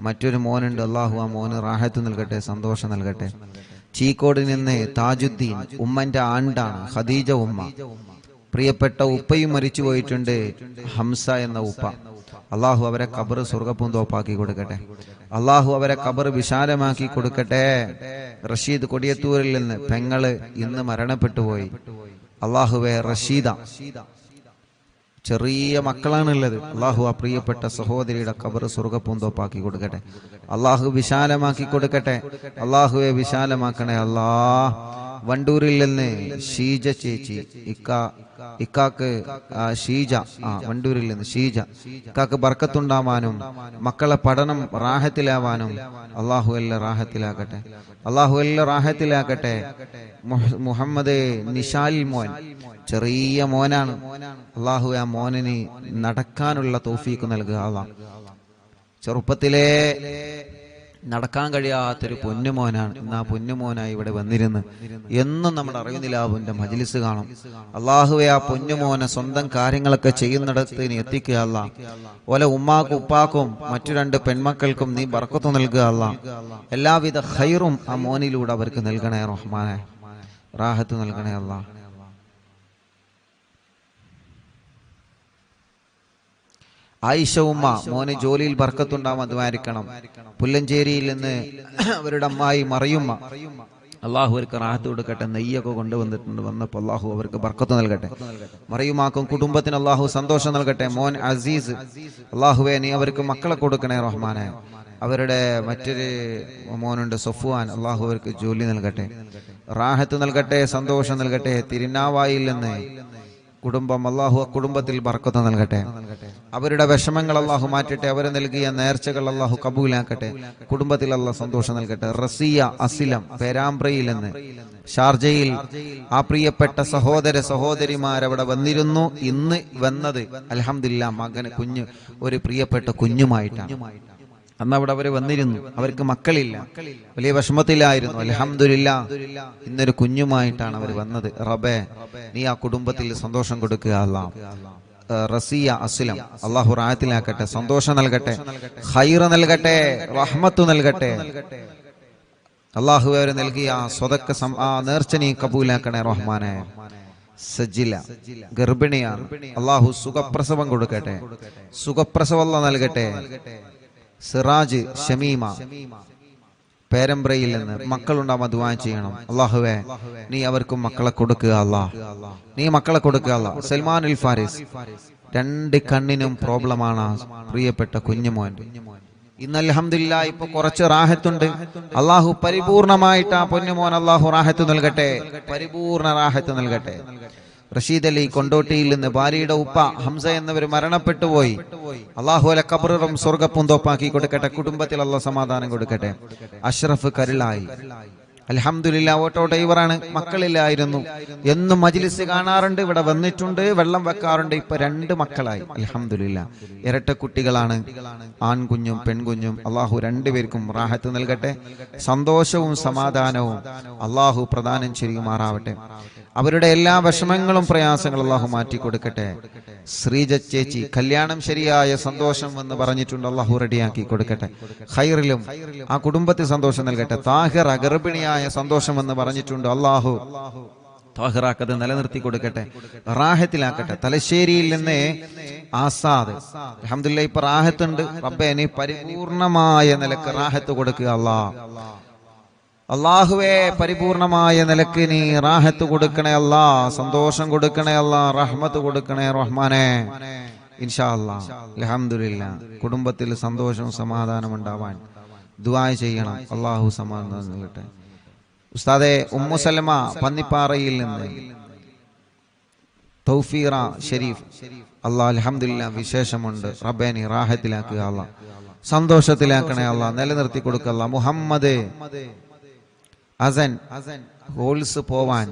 മറ്റൊരു മോനുണ്ട്. അള്ളാഹു ആ മോന് റാഹത്ത് നൽകട്ടെ, സന്തോഷം നൽകട്ടെ. ചീക്കോട് നിന്ന് താജുദ്ദീൻ ഉമ്മന്റെ ആണ്ടാണ്. ഖദീജ ഉമ്മ. പ്രിയപ്പെട്ട ഉപ്പയും മരിച്ചു പോയിട്ടുണ്ട്, ഹംസ എന്ന ഉപ്പ. അള്ളാഹു അവരെ ഖബർ സ്വർഗ്ഗപൂന്തോപ്പാക്കി കൊടുക്കട്ടെ. അള്ളാഹു അവരെ ഖബർ വിശാലമാക്കി കൊടുക്കട്ടെ. റഷീദ് കൊടിയത്തൂരിൽ നിന്ന് പെങ്ങള് ഇന്ന് മരണപ്പെട്ടു പോയി. അള്ളാഹുവെ റഷീദ ചെറിയ മക്കളാണുള്ളത്. അള്ളാഹു ആ പ്രിയപ്പെട്ട സഹോദരിയുടെ ഖബർ സ്വർഗ്ഗപൂന്തോപ്പാക്കി കൊടുക്കട്ടെ. അള്ളാഹു വിശാലമാക്കി കൊടുക്കട്ടെ. അള്ളാഹുവെ വിശാലമാക്കണേ അല്ലാ. വണ്ടൂരിൽ നിന്ന് ഷീജ ചേച്ചി, ഇക്കാക്ക് ഷീജ, വണ്ടൂരിൽ നിന്ന് ഷീജ. ഇക്കാക്ക് ബർക്കത്തുണ്ടാവാനും മക്കളെ പഠനം റാഹത്തിലാവാനും അള്ളാഹു എല്ലാം റാഹത്തിലാക്കട്ടെ. അള്ളാഹു എല്ലാം റാഹത്തിലാക്കട്ടെ. മുഹമ്മദ് നിഷാൽ മോൻ ചെറിയ മോനാണ്. അള്ളാഹു ആ മോനിന് നടക്കാനുള്ള തൗഫീക്ക് നൽകുക. അള്ളാഹ് ചെറുപ്പത്തിലേ നടക്കാൻ കഴിയാത്തൊരു പൊന്നുമോനാണ്. ഇന്ന് ആ പൊന്നുമോനായി ഇവിടെ വന്നിരുന്ന് എന്നും നമ്മുടെ അറിവിനിലാവിന്റെ മജ്ലിസ് കാണും. അള്ളാഹുവെ ആ പൊന്നുമോനെ സ്വന്തം കാര്യങ്ങളൊക്കെ ചെയ്യുന്നിടത്ത് നീ എത്തിക്കുക അല്ലാ. ഓല ഉമ്മാക്കും ഉപ്പാക്കും മറ്റു 2 പെൺമക്കൾക്കും നീ ബർക്കത്ത് നൽകുക അല്ലാ. എല്ലാവിധ ഖൈറും ആ മോനിലൂടെ അവർക്ക് നൽകണേ റഹ്മാനെ. റാഹത്ത് നൽകണേ അല്ലാ. ആയിഷ ഉമ്മ മോന് ജോലിയിൽ ബർക്കത്തുണ്ടാവാൻ ദ്വാരിക്കണം. പുല്ലഞ്ചേരിയിൽ നിന്ന് അവരുടെ അമ്മായി മറിയുമ്മ, അള്ളാഹു അവർക്ക് റാഹത്ത് കൊടുക്കട്ടെ. നെയ്യൊക്കെ കൊണ്ടുവന്നിട്ടുണ്ട്. വന്നപ്പോൾ അള്ളാഹു അവർക്ക് ബർക്കത്ത് നൽകട്ടെ. മറിയുമാക്കും കുടുംബത്തിന് അള്ളാഹു സന്തോഷം നൽകട്ടെ. മോൻ അസീസ്, അള്ളാഹുവെ നീ അവർക്ക് മക്കളെ കൊടുക്കണേ റഹ്മാനെ. അവരുടെ മറ്റൊരു മോനുണ്ട് സഫ്വാൻ, അള്ളാഹു അവർക്ക് ജോലി നൽകട്ടെ, റാഹത്ത് നൽകട്ടെ, സന്തോഷം നൽകട്ടെ. തിരുനാവായിൽ നിന്ന് കുടുംബം അള്ളാഹു കുടുംബത്തിൽ ബർക്കത്ത് നൽകട്ടെ. അവരുടെ വിഷമങ്ങൾ അള്ളാഹു മാറ്റട്ടെ. അവർ നൽകിയ നേർച്ചകൾ അള്ളാഹു കബൂലാക്കട്ടെ. കുടുംബത്തിൽ അള്ളാഹു സന്തോഷം നൽകട്ടെ. റസിയ അസിലം പേരാമ്പ്രയിൽ നിന്ന് ഷാർജയിൽ ആ പ്രിയപ്പെട്ട സഹോദര സഹോദരിമാരവിടെ വന്നിരുന്നു. ഇന്ന് വന്നത് അൽഹംദുലില്ലാ മകന് കുഞ്ഞ് ഒരു പ്രിയപ്പെട്ട കുഞ്ഞുമായിട്ടാണ്. അന്ന് അവിടെ അവർ വന്നിരുന്നു. അവർക്ക് മക്കളില്ല, വലിയ വിഷമത്തിലായിരുന്നു. അൽഹംദുലില്ലാ ഇന്നൊരു കുഞ്ഞുമായിട്ടാണ് അവർ വന്നത്. റബ്ബേ നീ ആ കുടുംബത്തിൽ സന്തോഷം കൊടുക്കുക. അല്ലാഹ് റസിയ അസ്ലം അള്ളാഹു റാഹത്തിലാക്കട്ടെ, സന്തോഷം നൽകട്ടെ, ഖൈർ നൽകട്ടെ, റഹ്മത്ത് നൽകട്ടെ. അള്ളാഹു അവർ നൽകിയ സ്വതക്ക ആ നേർച്ച നീ കബൂലാക്കണേ റഹ്മാനെ. സജില ഗർഭിണിയാണ്, അള്ളാഹു സുഖപ്രസവം കൊടുക്കട്ടെ, സുഖപ്രസവം നൽകട്ടെ. സിറാജ് ഷമീമ പേരമ്പ്രയിൽ നിന്ന് മക്കളുണ്ടാവാൻ ദുആ ചെയ്യണം. അള്ളാഹുവേ നീ അവർക്കും മക്കളെ കൊടുക്കുക. അല്ലാഹ് നീ മക്കളെ കൊടുക്കുക. അല്ലാഹ് സൽമാൻ അൽ ഫാരിസ് 2 കണ്ണിനും പ്രോബ്ലമാണ് പ്രിയപ്പെട്ട കുഞ്ഞുമോൻ. ഇന്ന് അൽഹംദുലില്ലാ ഇപ്പൊ കുറച്ച് റാഹത്തുണ്ട്. അള്ളാഹു പരിപൂർണമായിട്ട് ആ പൊന്നുമോൻ അള്ളാഹു റാഹത്ത് നൽകട്ടെ, പരിപൂർണ റാഹത്ത് നൽകട്ടെ. റഷീദ് അലി കൊണ്ടോട്ടിയിൽ നിന്ന് ഭാര്യയുടെ ഉപ്പ ഹംസ എന്നിവർ മരണപ്പെട്ടു പോയി. അള്ളാഹു അല ഖബറും സ്വർഗ്ഗപ്പൂന്തോപ്പാക്കി കൊടുക്കട്ടെ. കുടുംബത്തിൽ അള്ളാഹു സമാധാനം കൊടുക്കട്ടെ. അഷ്റഫ് കരുളായി അൽഹംദുലില്ലാ ഓട്ടോ ഡ്രൈവറാണ്, മക്കളില്ലായിരുന്നു. എന്നും മജ്ലിസ് കാണാറുണ്ട്, ഇവിടെ വന്നിട്ടുണ്ട്, വെള്ളം വെക്കാറുണ്ട്. ഇപ്പൊ 2 മക്കളായി അൽഹംദുലില്ലാ. ഇരട്ട കുട്ടികളാണ്, ആൺകുഞ്ഞും പെൺകുഞ്ഞും. അള്ളാഹു 2 പേർക്കും റാഹത്ത് നൽകട്ടെ, സന്തോഷവും സമാധാനവും അള്ളാഹു പ്രദാനം ചെയ്യുമാറാവട്ടെ. അവരുടെ എല്ലാ വിഷമങ്ങളും പ്രയാസങ്ങളും അള്ളാഹു മാറ്റി കൊടുക്കട്ടെ. ശ്രീജ ചേച്ചി കല്യാണം ശരിയായ സന്തോഷം എന്ന് പറഞ്ഞിട്ടുണ്ട്, അള്ളാഹു റെഡിയാക്കി കൊടുക്കട്ടെ. ഖൈറിലും ആ കുടുംബത്തിൽ സന്തോഷം നൽകട്ടെ. താഹിറ ഗർഭിണിയായ സന്തോഷം എന്ന് പറഞ്ഞിട്ടുണ്ട്, അള്ളാഹു താഹിറാക്കത് നിലനിർത്തി കൊടുക്കട്ടെ, റാഹത്തിലാക്കട്ടെ. തലശ്ശേരിയിൽ നിന്ന് ആസാദ് അൽഹംദുലില്ലാ ഇപ്പൊ റാഹത്തുണ്ട്. റബ്ബേ നീ പരിപൂർണമായ നിലക്ക് റാഹത്ത് കൊടുക്കുക. അള്ളാഹുവേ പരിപൂർണമായ നിലക്ക് നീ റാഹത്ത് കൊടുക്കണേ അല്ലാ, സന്തോഷം കൊടുക്കണേ അല്ലാ, റഹ്മത്ത് കൊടുക്കണേ റഹ്മാനെ. ഇൻഷാ അല്ലാഹ് അൽഹംദുലില്ലാ കുടുംബത്തിൽ സന്തോഷവും സമാധാനം ഉണ്ടാവാൻ ദുആ ചെയ്യണം. അള്ളാഹു സമാധാനം നൽകട്ടെ. ഉസ്താദെ ഉമ്മു സലമ പന്നിപ്പാറയിൽ നിന്ന് തൗഫീറ ഷരീഫ് അല്ലാഹ് അൽഹംദുലില്ലാ വിശേഷമുണ്ട്. റബ്ബേ നീ റാഹത്തിലാക്കുക അല്ലാ, സന്തോഷത്തിലാക്കണേ അല്ലാ, നിലനിർത്തി കൊടുക്കുക അല്ലാ. മുഹമ്മദ് അസൻ ഹോൾസ് പോവാൻ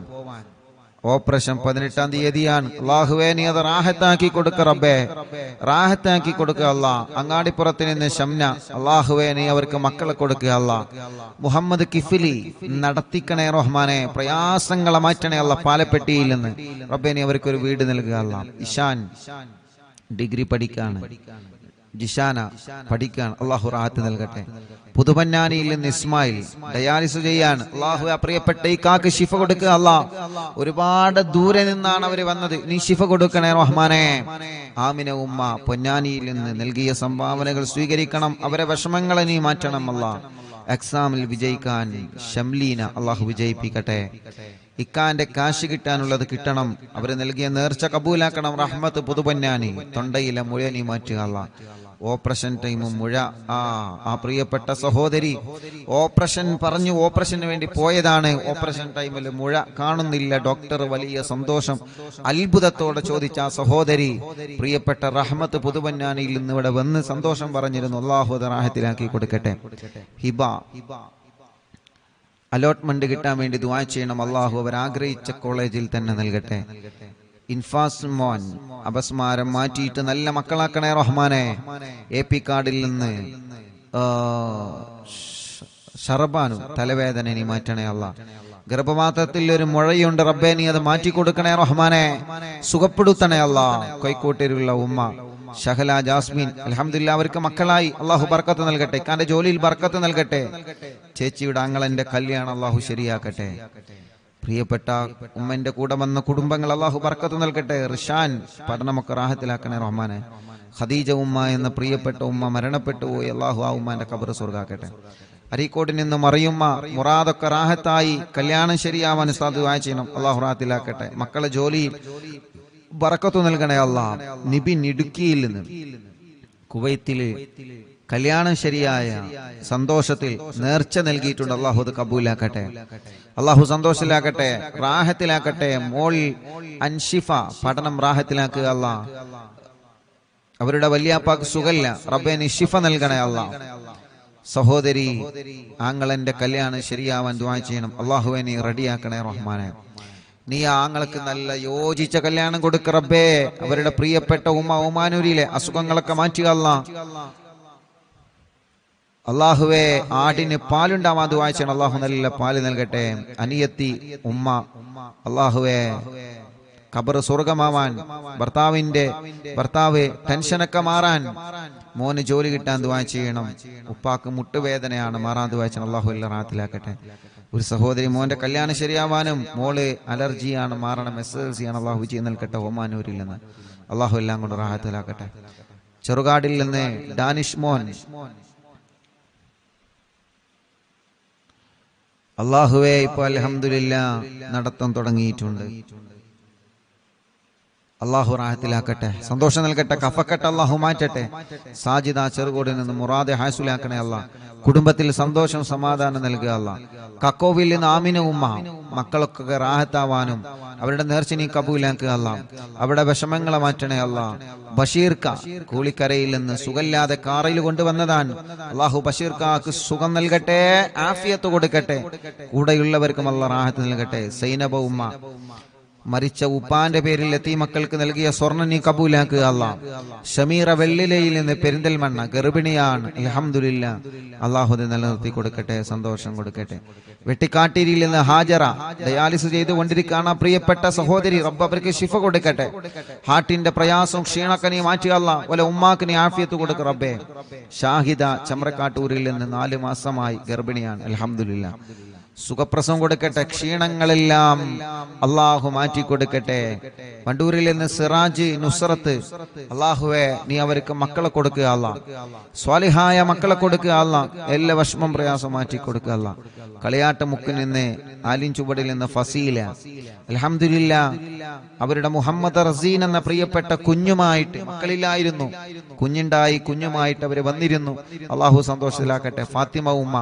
ഓപ്പറേഷൻ 18-ാം തീയതിയാണ്. അള്ളാഹുവേ നീ അത് റാഹത്താക്കി കൊടുക്ക റബ്ബേ, റാഹത്താക്കി കൊടുക്കുക അല്ലാ. അങ്ങാടിപ്പുറത്ത് നിന്ന് ഷംന അള്ളാഹുവേ നീ അവർക്ക് മക്കളെ കൊടുക്കുക അല്ലാ. മുഹമ്മദ് കിഫിലി നടത്തിക്കണേ റഹ്മാനെ, പ്രയാസങ്ങളെ മാറ്റണേ അല്ലാ. പാലപ്പെട്ടിയിൽ നിന്ന് റബ്ബേ നീ അവർക്ക് ഒരു വീട് നൽകുക അല്ലാ. ഇഷാൻ ഡിഗ്രി പഠിക്കാണ്, ജിഷാന പഠിക്കാൻ, അള്ളാഹു റാഹത്ത് നൽകട്ടെ. പുതുപന്നാനിയിൽ നിന്ന് ഇസ്മായിൽ ഡയാലിസ് ചെയ്യാൻ, അള്ളാഹു പ്രിയപ്പെട്ട ഈ കാക്ക് ശിഫ കൊടുക്കുക അല്ലാ. ഒരുപാട് ദൂരെ നിന്നാണ് അവര് വന്നത്, നീ ശിഫ കൊടുക്കണേ റഹ്മാനെ. ആമിന ഉമ്മ പൊന്നാനിയിൽ നിന്ന് നൽകിയ സംഭാവനകൾ സ്വീകരിക്കണം, അവരെ വിഷമങ്ങളെ നീ മാറ്റണം അല്ലാ. എക്സാമിൽ വിജയിക്കാൻ ഷംലീന അള്ളാഹു വിജയിപ്പിക്കട്ടെ. ഇക്കാന്റെ കാശ് കിട്ടാനുള്ളത് കിട്ടണം, അവര് നൽകിയ നേർച്ച കബൂലാക്കണം. റഹ്മത്ത് പുതുപന്നാനി തൊണ്ടയിലെ മുഴ നീ മാറ്റുക അല്ലാ. ഓപ്പറേഷൻ ടൈമും മുഴ ആ പ്രിയപ്പെട്ട സഹോദരി ഓപ്പറേഷൻ പറഞ്ഞു, ഓപ്പറേഷന് വേണ്ടി പോയതാണ്. ഓപ്പറേഷൻ ടൈമിൽ മുഴ കാണുന്നില്ല. ഡോക്ടർ വലിയ സന്തോഷം അത്ഭുതത്തോടെ ചോദിച്ച ആ സഹോദരി പ്രിയപ്പെട്ട റഹ്മത്ത് പുതുപന്നാനിയിൽ നിന്ന് ഇവിടെ വന്ന് സന്തോഷം പറഞ്ഞിരുന്നു. അല്ലാഹു റാഹത്തിലാക്കി കൊടുക്കട്ടെ. ഹിബ അലോട്ട്മെന്റ് കിട്ടാൻ വേണ്ടി ദുആ ചെയ്യണം. അല്ലാഹു അവർ ആഗ്രഹിച്ച കോളേജിൽ തന്നെ നൽകട്ടെ. ഇൻഫാസ് മോൻ അപസ്മാരം മാറ്റിയിട്ട് നല്ല മക്കളാക്കണേ റഹ്മാനെ. AP കാർഡിൽ നിന്ന് ഷർബാനു തലവേദന നീ മാറ്റണേ അല്ലാ. ഗർഭപാത്രത്തിൽ ഒരു മുഴയുണ്ട്, റബ്ബേ നീ അത് മാറ്റി കൊടുക്കണേ റഹ്മാനെ, സുഖപ്പെടുത്തണേ അല്ലാ. കൈക്കോട്ടയിലുള്ള ഉമ്മ ഷഹല ജാസ്മിൻ അൽഹംദുലില്ലാ അവർക്ക് മക്കളായി, അള്ളാഹു ബർക്കത്ത് നൽകട്ടെ. ഇക്കാന്റെ ജോലിയിൽ ബർക്കത്ത് നൽകട്ടെ. ചേച്ചിയുടെ ആങ്ങളന്റെ കല്യാണം അള്ളാഹു ശരിയാക്കട്ടെ. പ്രിയപ്പെട്ട ഉമ്മന്റെ കൂടെ വന്ന കുടുംബങ്ങൾ അള്ളാഹു ബർക്കത്ത് നൽകട്ടെ. റിഷാൻ പഠനമൊക്കെ റാഹത്തിലാക്കണേ റഹ്മാനെ. ഖദീജ ഉമ്മ എന്ന പ്രിയപ്പെട്ട ഉമ്മ മരണപ്പെട്ടു പോയി, അള്ളാഹു ആ ഉമ്മാന്റെ ഖബർ സ്വർഗ്ഗാക്കട്ടെ. അരീക്കോട്ടിൽ നിന്ന് മറിയുമ്മ മുറാദൊക്കെ റാഹത്തായി, കല്യാണം ശരിയാവാൻ ഉസ്താദ് ദുആ ചെയ്യണം, അള്ളാഹു റാഹത്തിലാക്കട്ടെ. മക്കളെ ജോലിയിൽ ബർക്കത്ത് നൽകണേ അല്ലാ. നിബിൻ ഇടുക്കിയിൽ നിന്ന് കുവൈത്തില് കല്യാണം ശരിയായ സന്തോഷത്തിൽ നേർച്ച നൽകിയിട്ടുണ്ട്. അള്ളാഹു അത് കബൂലാക്കട്ടെ, അള്ളാഹു സന്തോഷത്തിലാക്കട്ടെ, റാഹത്തിലാക്കട്ടെ. മോൾ അൻഷിഫ പഠനം റാഹത്തിലാക്കുക അല്ലാ. അവരുടെ വല്യാപ്പാക്ക് സുഖല്ല, റബ്ബേ നീ ശിഫ നൽകണേ അല്ലാ. സഹോദരി ആങ്ങളന്റെ കല്യാണം ശരിയാവാൻ ദുആ ചെയ്യണം. അള്ളാഹുവെ നീ റെഡിയാക്കണേ റഹ്മാനെ. നീ ആങ്ങൾക്ക് നല്ല യോജിച്ച കല്യാണം കൊടുക്ക റബ്ബേ. അവരുടെ പ്രിയപ്പെട്ട ഒമാനൂരിലെ അസുഖങ്ങളൊക്കെ മാറ്റുക അല്ലാ. അള്ളാഹുവെ ആടിന് പാലുണ്ടാവാൻ ദുആ ചെയ്യണം. അള്ളാഹു നല്ല പാല് നൽകട്ടെ. അനിയത്തി ഉമ്മ, അള്ളാഹുവെ ഖബർ സ്വർഗമാവാൻ, ഭർത്താവ് ടെൻഷനൊക്കെ മാറാൻ, മോന് ജോലി കിട്ടാൻ ദുആ ചെയ്യണം. ഉപ്പാക്ക് മുട്ടുവേദനയാണ്, മാറാൻ ദുആ ചെയ്യണം. അള്ളാഹു എല്ലാം റാഹത്തിലാക്കട്ടെ. ഒരു സഹോദരി മോന്റെ കല്യാണം ശരിയാവാനും, മോള് അലർജിയാണ്, മാറണം, SSLC ആണ്, അള്ളാഹു വിജയം നൽകട്ടെ. ഒമാനൂരിൽ നിന്ന് അള്ളാഹു എല്ലാം കൊണ്ട് റാഹത്തിലാക്കട്ടെ. ചെറുകാടിൽ നിന്ന് ഡാനിഷ് മോൻ, അള്ളാഹുവേ ഇപ്പൊ അൽഹംദുലില്ലാഹ് നടത്തം തുടങ്ങിയിട്ടുണ്ട്. അള്ളാഹു റാഹത്തിലാക്കട്ടെ, സന്തോഷം നൽകട്ടെ, കഫക്കെട്ട് അള്ളാഹു മാറ്റട്ടെ. സാജിദ ചെറുകോടിൽ നിന്ന് മുറാദെ ഹാസുലാക്കണേ അല്ലാ. കുടുംബത്തിൽ സന്തോഷം സമാധാനം നൽകുക അല്ലാ. കക്കോവിൽ നിന്ന് ആമിന ഉമ്മ, മക്കളൊക്കെ റാഹത്താവാനും അവരുടെ നേർച്ച നീ കബൂലാക്കുക അല്ലാ. അവിടെ വിഷമങ്ങളെ മാറ്റണേ അല്ലാ. ബഷീർക്ക കൂളിക്കരയിൽ നിന്ന് സുഖമില്ലാതെ കാറിൽ കൊണ്ടുവന്നതാണ്. അള്ളാഹു ബഷീർക്കാക്ക് സുഖം നൽകട്ടെ, ആഫിയത്ത് കൊടുക്കട്ടെ. കൂടെയുള്ളവർക്കും അല്ലാ റാഹത്ത് നൽകട്ടെ. സൈനബ ഉമ്മ, മരിച്ച ഉപ്പാന്റെ പേരിൽ എത്തി മക്കൾക്ക് നൽകിയ സ്വർണ്ണം നീ കബൂലാക്കുക അല്ലാ. ഷമീറ വെള്ളിലയിൽ നിന്ന് പെരിന്തൽമണ്ണ ഗർഭിണിയാണ്, അൽഹംദുലില്ലാഹ് അള്ളാഹു നിലനിർത്തി കൊടുക്കട്ടെ, സന്തോഷം കൊടുക്കട്ടെ. വെട്ടിക്കാട്ടിരിയിൽ നിന്ന് ഹാജറ ഡയാലിസിസ് ചെയ്തുകൊണ്ടിരിക്കുകയാണ് പ്രിയപ്പെട്ട സഹോദരി, റബ്ബ് അവർക്ക് ശിഫ കൊടുക്കട്ടെ. ഹാർട്ടിന്റെ പ്രയാസവും ക്ഷീണൊക്കെ നീ മാറ്റുക അല്ലാ. വല ഉമ്മാക്ക് നീ ആഫിയത്ത് കൊടുക്ക റബ്ബേ. ഷാഹിദ ചമ്രക്കാട്ടൂരിൽ നിന്ന് 4 മാസമായി ഗർഭിണിയാണ്, അൽഹംദുലില്ലാഹ് സുഖപ്രസവം കൊടുക്കട്ടെ. ക്ഷീണങ്ങളെല്ലാം അള്ളാഹു മാറ്റി കൊടുക്കട്ടെ. വണ്ടൂരിൽ നിന്ന് സിറാജ് നുസ്രത്ത്, അള്ളാഹുവെ നീ അവർക്ക് മക്കളെ കൊടുക്കുക അല്ലാ. സ്വാലിഹായ മക്കളെ കൊടുക്കുക അല്ലാ. എല്ലാ വിഷമം പ്രയാസം മാറ്റി കൊടുക്കുക അല്ലാ. കളിയാട്ട മുക്കിൽ നിന്ന് ആലിൻ ചുവടിൽ നിന്ന് ഫസീല, അൽഹംദുലില്ലാഹ് അവരുടെ മുഹമ്മദ് റസീൻ എന്ന പ്രിയപ്പെട്ട കുഞ്ഞുമായിട്ട്, മക്കളില്ലായിരുന്നു, കുഞ്ഞുണ്ടായി, കുഞ്ഞുമായിട്ട് അവര് വന്നിരുന്നു. അള്ളാഹു സന്തോഷത്തിലാക്കട്ടെ. ഫാത്തിമ ഉമ്മ,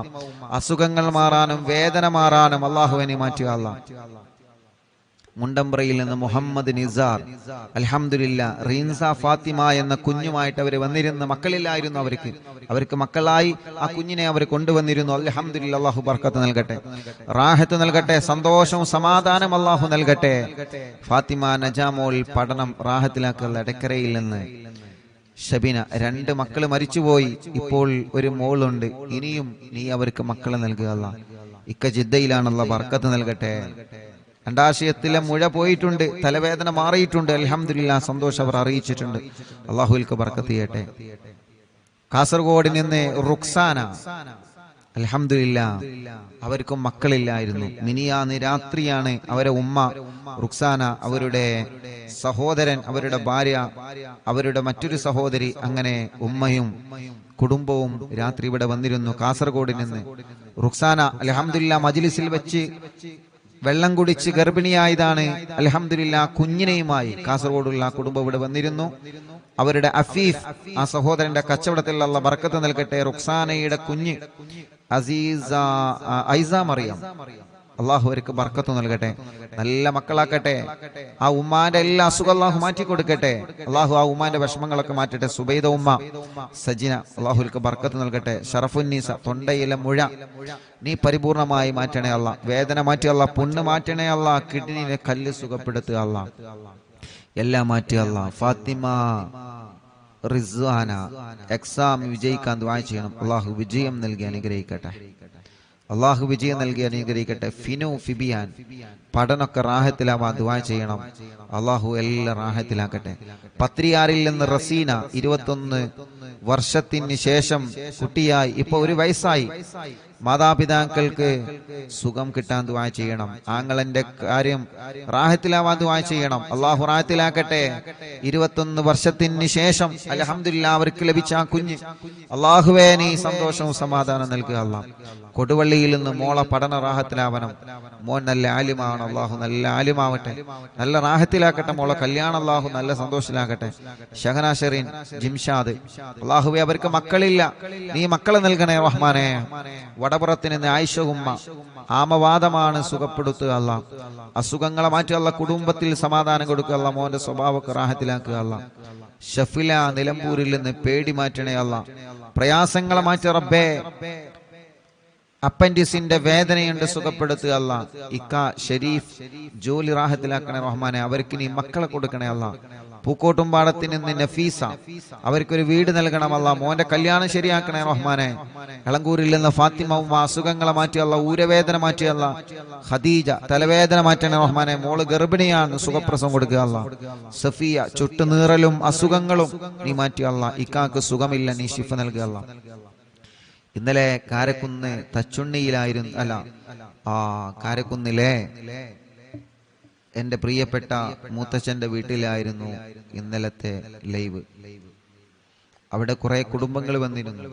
അസുഖങ്ങൾ മാറാനും വേദന മാറാനും അള്ളാഹുവിനെ മാറ്റുക അല്ലാ. മുണ്ടമ്പ്രയിൽ നിന്ന് മുഹമ്മദ് നിസാർ, അൽഹംദുലില്ലാഹ് റീൻസ ഫാത്തിമ എന്ന കുഞ്ഞുമായിട്ട് അവർ വന്നിരുന്ന, മക്കളില്ലായിരുന്നു അവർക്ക് മക്കളായി ആ കുഞ്ഞിനെ അവർ കൊണ്ടുവന്നിരുന്നു. അൽഹംദുലില്ലാഹ് അള്ളാഹു ബർക്കത്ത് നൽകട്ടെ, റാഹത്ത് നൽകട്ടെ, സന്തോഷവും സമാധാനം അള്ളാഹു നൽകട്ടെ. ഫാത്തിമ നജാമോൾ പഠനം റാഹത്തിലാക്കുക. എടക്കരയിൽ നിന്ന് ഷബിന, 2 മക്കൾ മരിച്ചുപോയി, ഇപ്പോൾ ഒരു മോളുണ്ട്. ഇനിയും നീ അവർക്ക് മക്കളെ നൽകുക അല്ലാ. ഇക്ക ജിദ്ദയിലാണുള്ള, ബർക്കത്ത് നൽകട്ടെ. അണ്ടാശയത്തിലെ മുഴ പോയിട്ടുണ്ട്, തലവേദന മാറിയിട്ടുണ്ട്, അൽഹംദുലില്ലാഹ് സന്തോഷം അവർ അറിയിച്ചിട്ടുണ്ട്. അള്ളാഹുവിൽക്ക് ബർക്കത്ത് ചെയ്യട്ടെ. കാസർഗോഡ് നിന്ന് റുക്സാന, അൽഹംദുലില്ലാഹ് അവർക്കും മക്കളില്ലായിരുന്നു. മിനിയാന്ന് രാത്രിയാണ് അവരെ ഉമ്മ റുക്സാന, അവരുടെ സഹോദരൻ, അവരുടെ ഭാര്യ, അവരുടെ മറ്റൊരു സഹോദരി, അങ്ങനെ ഉമ്മയും കുടുംബവും രാത്രി ഇവിടെ വന്നിരുന്നു. കാസർഗോഡ് നിന്ന് റുക്സാന അൽഹംദുലില്ലാഹ് മജ്ലിസിൽ വെച്ച് വെള്ളം കുടിച്ച് ഗർഭിണിയായതാണ്. അൽഹംദുലില്ലാഹ് കുഞ്ഞിനെയുമായി കാസർഗോഡുള്ള കുടുംബം ഇവിടെ വന്നിരുന്നു. അവരുടെ അഫീഫ്, ആ സഹോദരന്റെ കച്ചവടത്തിൽ അല്ലാഹ് ബർക്കത്ത് നൽകട്ടെ. റുക്സാനയുടെ കുഞ്ഞ് ഐസ മറിയം, അള്ളാഹു അവർക്ക് ബർക്കത്ത് നൽകട്ടെ, നല്ല മക്കളാക്കട്ടെ. ആ ഉമ്മാന്റെ എല്ലാ അസുഖം അള്ളാഹു മാറ്റി കൊടുക്കട്ടെ. അള്ളാഹു ആ ഉമ്മാന്റെ വിഷമങ്ങളൊക്കെ മാറ്റട്ടെ. സുബൈദ ഉമ്മ, സജിന, അള്ളാഹുൽക്ക് ബർക്കത്ത് നൽകട്ടെ. ഷറഫുന്നീസ, തൊണ്ടയിലെ മുഴ നീ പരിപൂർണമായി മാറ്റണേ അല്ലാ. വേദന മാറ്റി അല്ലാ. പുണ്ണ് മാറ്റണേ അല്ലാ. കിഡ്നിയിലെ കല്ല് സുഖപ്പെടുത്തുക അല്ലാ. എല്ലാം മാറ്റി അല്ലാ. ഫാത്തിമ റിസ്വാന എക്സാം വിജയിക്കാൻ ദുആ ചെയ്യണം. അള്ളാഹു വിജയം നൽകി അനുഗ്രഹിക്കട്ടെ. അള്ളാഹു വിജയം നൽകി അനുഗ്രഹിക്കട്ടെ. ഫിനു ഫിബിയാൻ പഠനമൊക്കെ റാഹത്തിലാവാൻ ദുആ ചെയ്യണം. അള്ളാഹു എല്ലാം റാഹത്തിലാക്കട്ടെ. പത്രിയാറിൽ നിന്ന് റസീന 21 വർഷത്തിന് ശേഷം കുട്ടിയായി, ഇപ്പൊ 1 വയസ്സായി. മാതാപിതാക്കൾക്ക് സുഖം കിട്ടാൻ ദുആ ചെയ്യണം. ആങ്ങളന്റെ കാര്യം റാഹത്തിലാവാൻ ദുആ ചെയ്യണം. അള്ളാഹു റാഹത്തിലാക്കട്ടെ. 21 വർഷത്തിന് ശേഷം അൽഹംദുലില്ലാഹ് അവർക്ക് ലഭിച്ച ആ കുഞ്ഞ്, അള്ളാഹുവേ നീ സന്തോഷവും സമാധാനം നൽകുക അല്ലാ. കൊടുവള്ളിയിൽ നിന്ന് മോളെ പഠന റാഹത്തിലാവണം. മോൻ നല്ല ആലിമാണ്, അള്ളാഹു നല്ല ആലിമാവട്ടെ, നല്ല റാഹത്തിലാക്കട്ടെ. മോളെ കല്യാണം അള്ളാഹു നല്ല സന്തോഷത്തിലാക്കട്ടെ. ഷഹന ഷെറീൻ, ജിംഷാദ്, അള്ളാഹുവേ അവർക്ക് മക്കളില്ല, നീ മക്കളെ നൽകണേ റഹ്മാനെ. വടപുറത്തിന് നിന്ന് ആയിഷ ഉമ്മ, ആമവാദമാണ്, സുഖപ്പെടുത്തുക അല്ലാ. അസുഖങ്ങളെ മാറ്റുക അല്ലാ. കുടുംബത്തിൽ സമാധാനം കൊടുക്കുക അല്ലാ. മോന്റെ സ്വഭാവമൊക്കെ റാഹത്തിലാക്കുക അല്ലാ. ഷഫില നിലമ്പൂരിൽ നിന്ന് പേടി മാറ്റണേ അല്ലാ. പ്രയാസങ്ങളെ മാറ്റി റബ്ബേ. അപ്പൻഡിസിന്റെ വേദനയുണ്ട്, സുഖപ്പെടുത്തുക അല്ലാ. ഇക്ക ഷരീഫ് ജോലി റാഹത്തിലാക്കണേ റഹ്മാനെ. അവർക്ക് നീ മക്കളെ കൊടുക്കണേ അല്ലാ. പൂക്കോട്ടുംപാടത്തിന് നിന്ന് നഫീസ, അവർക്കൊരു വീട് നൽകണമല്ല. മോന്റെ കല്യാണം ശരിയാക്കണേ റഹ്മാനെ. എളങ്കൂരിൽ നിന്ന് ഫാത്തിമ ഉമ്മ, അസുഖങ്ങളെ മാറ്റിയല്ല, ഊരവേദന മാറ്റിയല്ല. ഖദീജ തലവേദന മാറ്റണേ റഹ്മാനെ. മോള് ഗർഭിണിയാണ്, സുഖപ്രസവം കൊടുക്കുക അല്ല. സഫിയ ചുട്ടുനീറലും അസുഖങ്ങളും നീ മാറ്റിയല്ല. ഇക്കാക്ക് സുഖമില്ല, നീ ശിഫ നൽകുക അല്ല. ഇന്നലെ കാരക്കുന്ന് തച്ചുണ്ണിയിലായിരുന്നു, അല്ല കാരക്കുന്നിലെ എന്റെ പ്രിയപ്പെട്ട മൂത്തച്ഛന്റെ വീട്ടിലായിരുന്നു ഇന്നലത്തെ ലൈവ്. അവിടെ കുറെ കുടുംബങ്ങൾ വന്നിരുന്നു,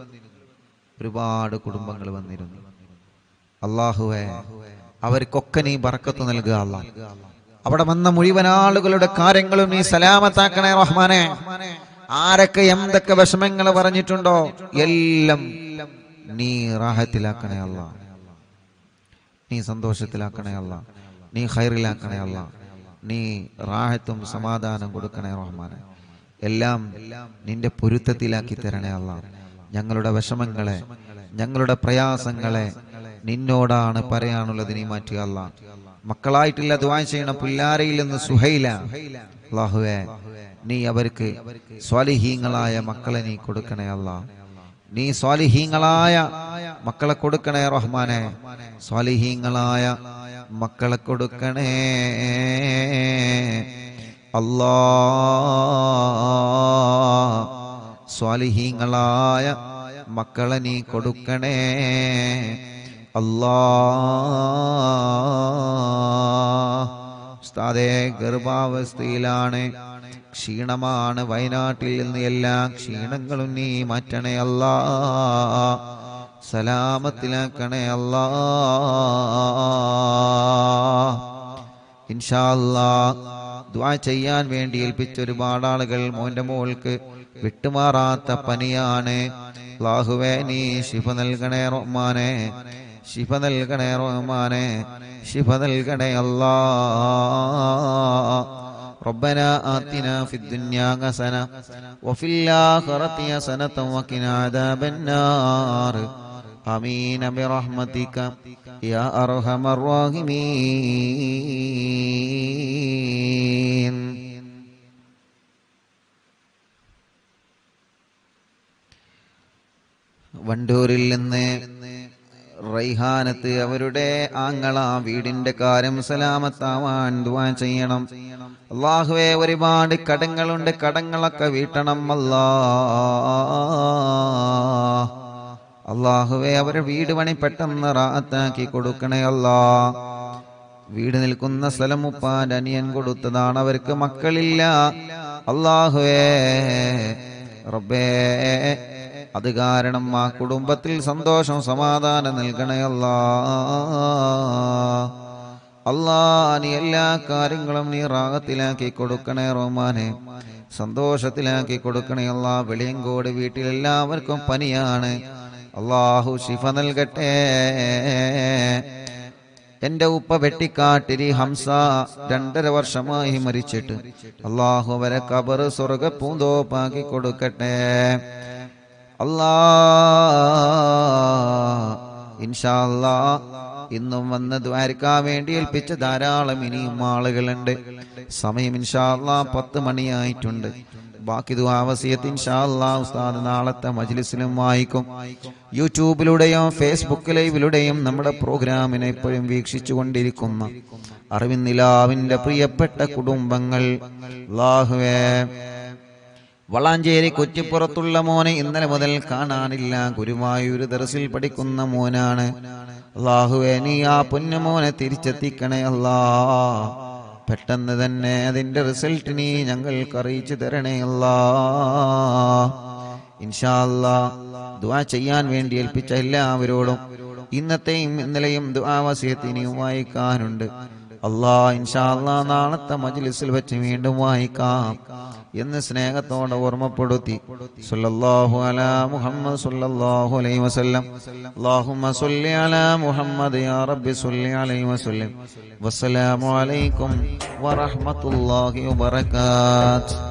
ഒരുപാട് കുടുംബങ്ങൾ വന്നിരുന്നു. അല്ലാഹുവേ അവർക്കൊക്കെ നീ ബർക്കത്ത് നൽകുക അല്ലാ. അവിടെ വന്ന മുഴുവൻ ആളുകളുടെ കാര്യങ്ങളും നീ സലാമത്താക്കണേ റഹ്മാനെ. ആരൊക്കെ എന്തൊക്കെ വിഷമങ്ങൾ പറഞ്ഞിട്ടുണ്ടോ എല്ലാം നീ റാഹത്തിലാക്കണേ അല്ലാ. നീ സന്തോഷത്തിലാക്കണേ അല്ലാ. നീ ഖൈറിലാക്കണേ അല്ലാ. നീ റാഹത്തും സമാധാനം കൊടുക്കണേ റഹ്മാനെ. എല്ലാം നിന്റെ പൊരുത്തത്തിലാക്കി തരണേ അല്ലാ. ഞങ്ങളുടെ വിഷമങ്ങളെ, ഞങ്ങളുടെ പ്രയാസങ്ങളെ നിന്നോടാണ് പറയാനുള്ളത്, നീ മാറ്റുക അല്ലാ. മക്കളായിട്ടില്ല, ദുആ ചെയ്യണം. പുല്ലാരയിൽ നിന്ന് സുഹൈല, അല്ലാഹുവേ നീ അവർക്ക് സ്വാലിഹീങ്ങളായ മക്കളെ നീ കൊടുക്കണേ അല്ലാ. നീ സ്വാലിഹീങ്ങളായ മക്കളെ കൊടുക്കണേ റഹ്മാനെ. സ്വാലിഹീങ്ങളായ മക്കളെ കൊടുക്കണേ അല്ലാ. സ്വാലിഹീങ്ങളായ മക്കളെ നീ കൊടുക്കണേ അല്ലാ. ഉസ്താദേ ഗർഭാവസ്ഥയിലാണ്, ക്ഷീണമാണ്. വയനാട്ടിൽ നിന്ന് എല്ലാ ക്ഷീണങ്ങളും നീ മാറ്റണേ അല്ലാ. സലാമത്തിലാക്കണേ അല്ലാ. ഇൻഷാ അല്ലാഹ് ദുആ ചെയ്യാൻ വേണ്ടി ഏൽപ്പിച്ച ഒരുപാട് ആളുകൾ. മോന്റെ മോൾക്ക് വിട്ടുമാറാത്ത പനിയാണ്. അല്ലാഹുവേ നീ ശിഫ നൽകണേ റഹ്മാനെ. ശിഫ നൽകണേ റഹ്മാനെ. ശിഫ നൽകണേ അല്ലാ. ربنا آتنا في الدنيا حسنة وفي الآخرة حسنة وقنا عذاب النار. آمين برحمتك يا أرحم الراحمين. വണ്ടൂരിൽ നിന്ന് റൈഹാനത്ത് അവരുടെ ആങ്ങള വീടിന്റെ കാര്യം സലാമത്താവാൻ ദുആ ചെയ്യണം. അല്ലാഹുവേ ഒരുപാട് കടങ്ങളുണ്ട്, കടങ്ങളൊക്കെ വീട്ടണം അല്ലാ. അല്ലാഹുവേ അവരുടെ വീട് പണി പെട്ടെന്ന് റാഹത്താക്കി കൊടുക്കണേ അല്ലാ. വീട് നിൽക്കുന്ന സ്ഥലം ഉപ്പാന്റെ അനിയൻ കൊടുത്തതാണ്, അവർക്ക് മക്കളില്ല. അല്ലാഹുവേ റബ്ബേ അത് കാരണം ആ കുടുംബത്തിൽ സന്തോഷം സമാധാനം നൽകണേ അല്ലാ. അല്ലാ നീ എല്ലാ കാര്യങ്ങളും നീ റാഹത്തിലാക്കി കൊടുക്കണേ റഹ്മാനെ. സന്തോഷത്തിലാക്കി കൊടുക്കണേ അല്ലാ. വെളിയങ്കോട് വീട്ടിലെല്ലാവർക്കും പനിയാണ്, അല്ലാഹു ശിഫ നൽകട്ടെ. എന്റെ ഉപ്പ വെട്ടിക്കാട്ടിരി ഹംസ 2.5 വർഷമായി മരിച്ചിട്ട്, അല്ലാഹു അവരെ ഖബർ സ്വർഗ്ഗ പൂന്തോപ്പാക്കി കൊടുക്കട്ടെ അല്ലാ. ഇൻഷാ അല്ലാ ഇന്നും വന്ന് ദ്വാരക്കാൻ വേണ്ടി ഏൽപ്പിച്ച ധാരാളം ഇനിയും ആളുകളുണ്ട്. സമയം ഇൻഷാ അല്ലാ 10 മണിയായിട്ടുണ്ട്. ബാക്കി ദുആ വസിയത്ത് ഇൻഷാ അല്ലാ ഉസ്താദ് നാളത്തെ മജ്ലിസിലും വായിക്കും. യൂട്യൂബിലൂടെയും ഫേസ്ബുക്ക് ലൈവിലൂടെയും നമ്മുടെ പ്രോഗ്രാമിനെ എപ്പോഴും വീക്ഷിച്ചു കൊണ്ടിരിക്കുന്ന അറിവിൻ നിലാവിന്റെ പ്രിയപ്പെട്ട കുടുംബങ്ങൾ, അല്ലാഹുവേ വളാഞ്ചേരി കുറ്റിപ്പുറത്തുള്ള മോനെ ഇന്നലെ മുതൽ കാണാനില്ല. ഗുരുവായൂർ ദർസിൽ പഠിക്കുന്ന മോനാണ്. അല്ലാഹുവേ നീ ആ പൊന്നുമോനെ തിരിച്ചെത്തിക്കണേ അല്ലാ. പെട്ടെന്ന് തന്നെ അതിന്റെ റിസൾട്ട് നീ ഞങ്ങൾക്ക് അറിയിച്ചു തരണേ അല്ലാ. ഇൻഷാ അല്ലാ ദുആ ചെയ്യാൻ വേണ്ടി ഏൽപ്പിച്ച എല്ലാവരോടും ഇന്നത്തെയും ഇന്നലെയും ദുആ വസിയത്ത് ഇനിയും വായിക്കാനുണ്ട്. ഇൻഷാ അല്ലാഹ് നാളത്തെ മജ്ലിസിൽ വെച്ച് വീണ്ടും വായിക്കാം എന്ന് സ്നേഹത്തോടെ ഓർമ്മപ്പെടുത്തി. സല്ലല്ലാഹു അലാ മുഹമ്മദ് സല്ലല്ലാഹു അലൈഹി വസല്ലം. അല്ലാഹുമ്മ സ്വല്ലി അലാ മുഹമ്മദ് യാ റബ്ബി സ്വല്ലി അലൈഹി വസല്ലം. വസ്സലാമു അലൈക്കും വറഹ്മത്തുള്ളാഹി വബറകാതുഹു.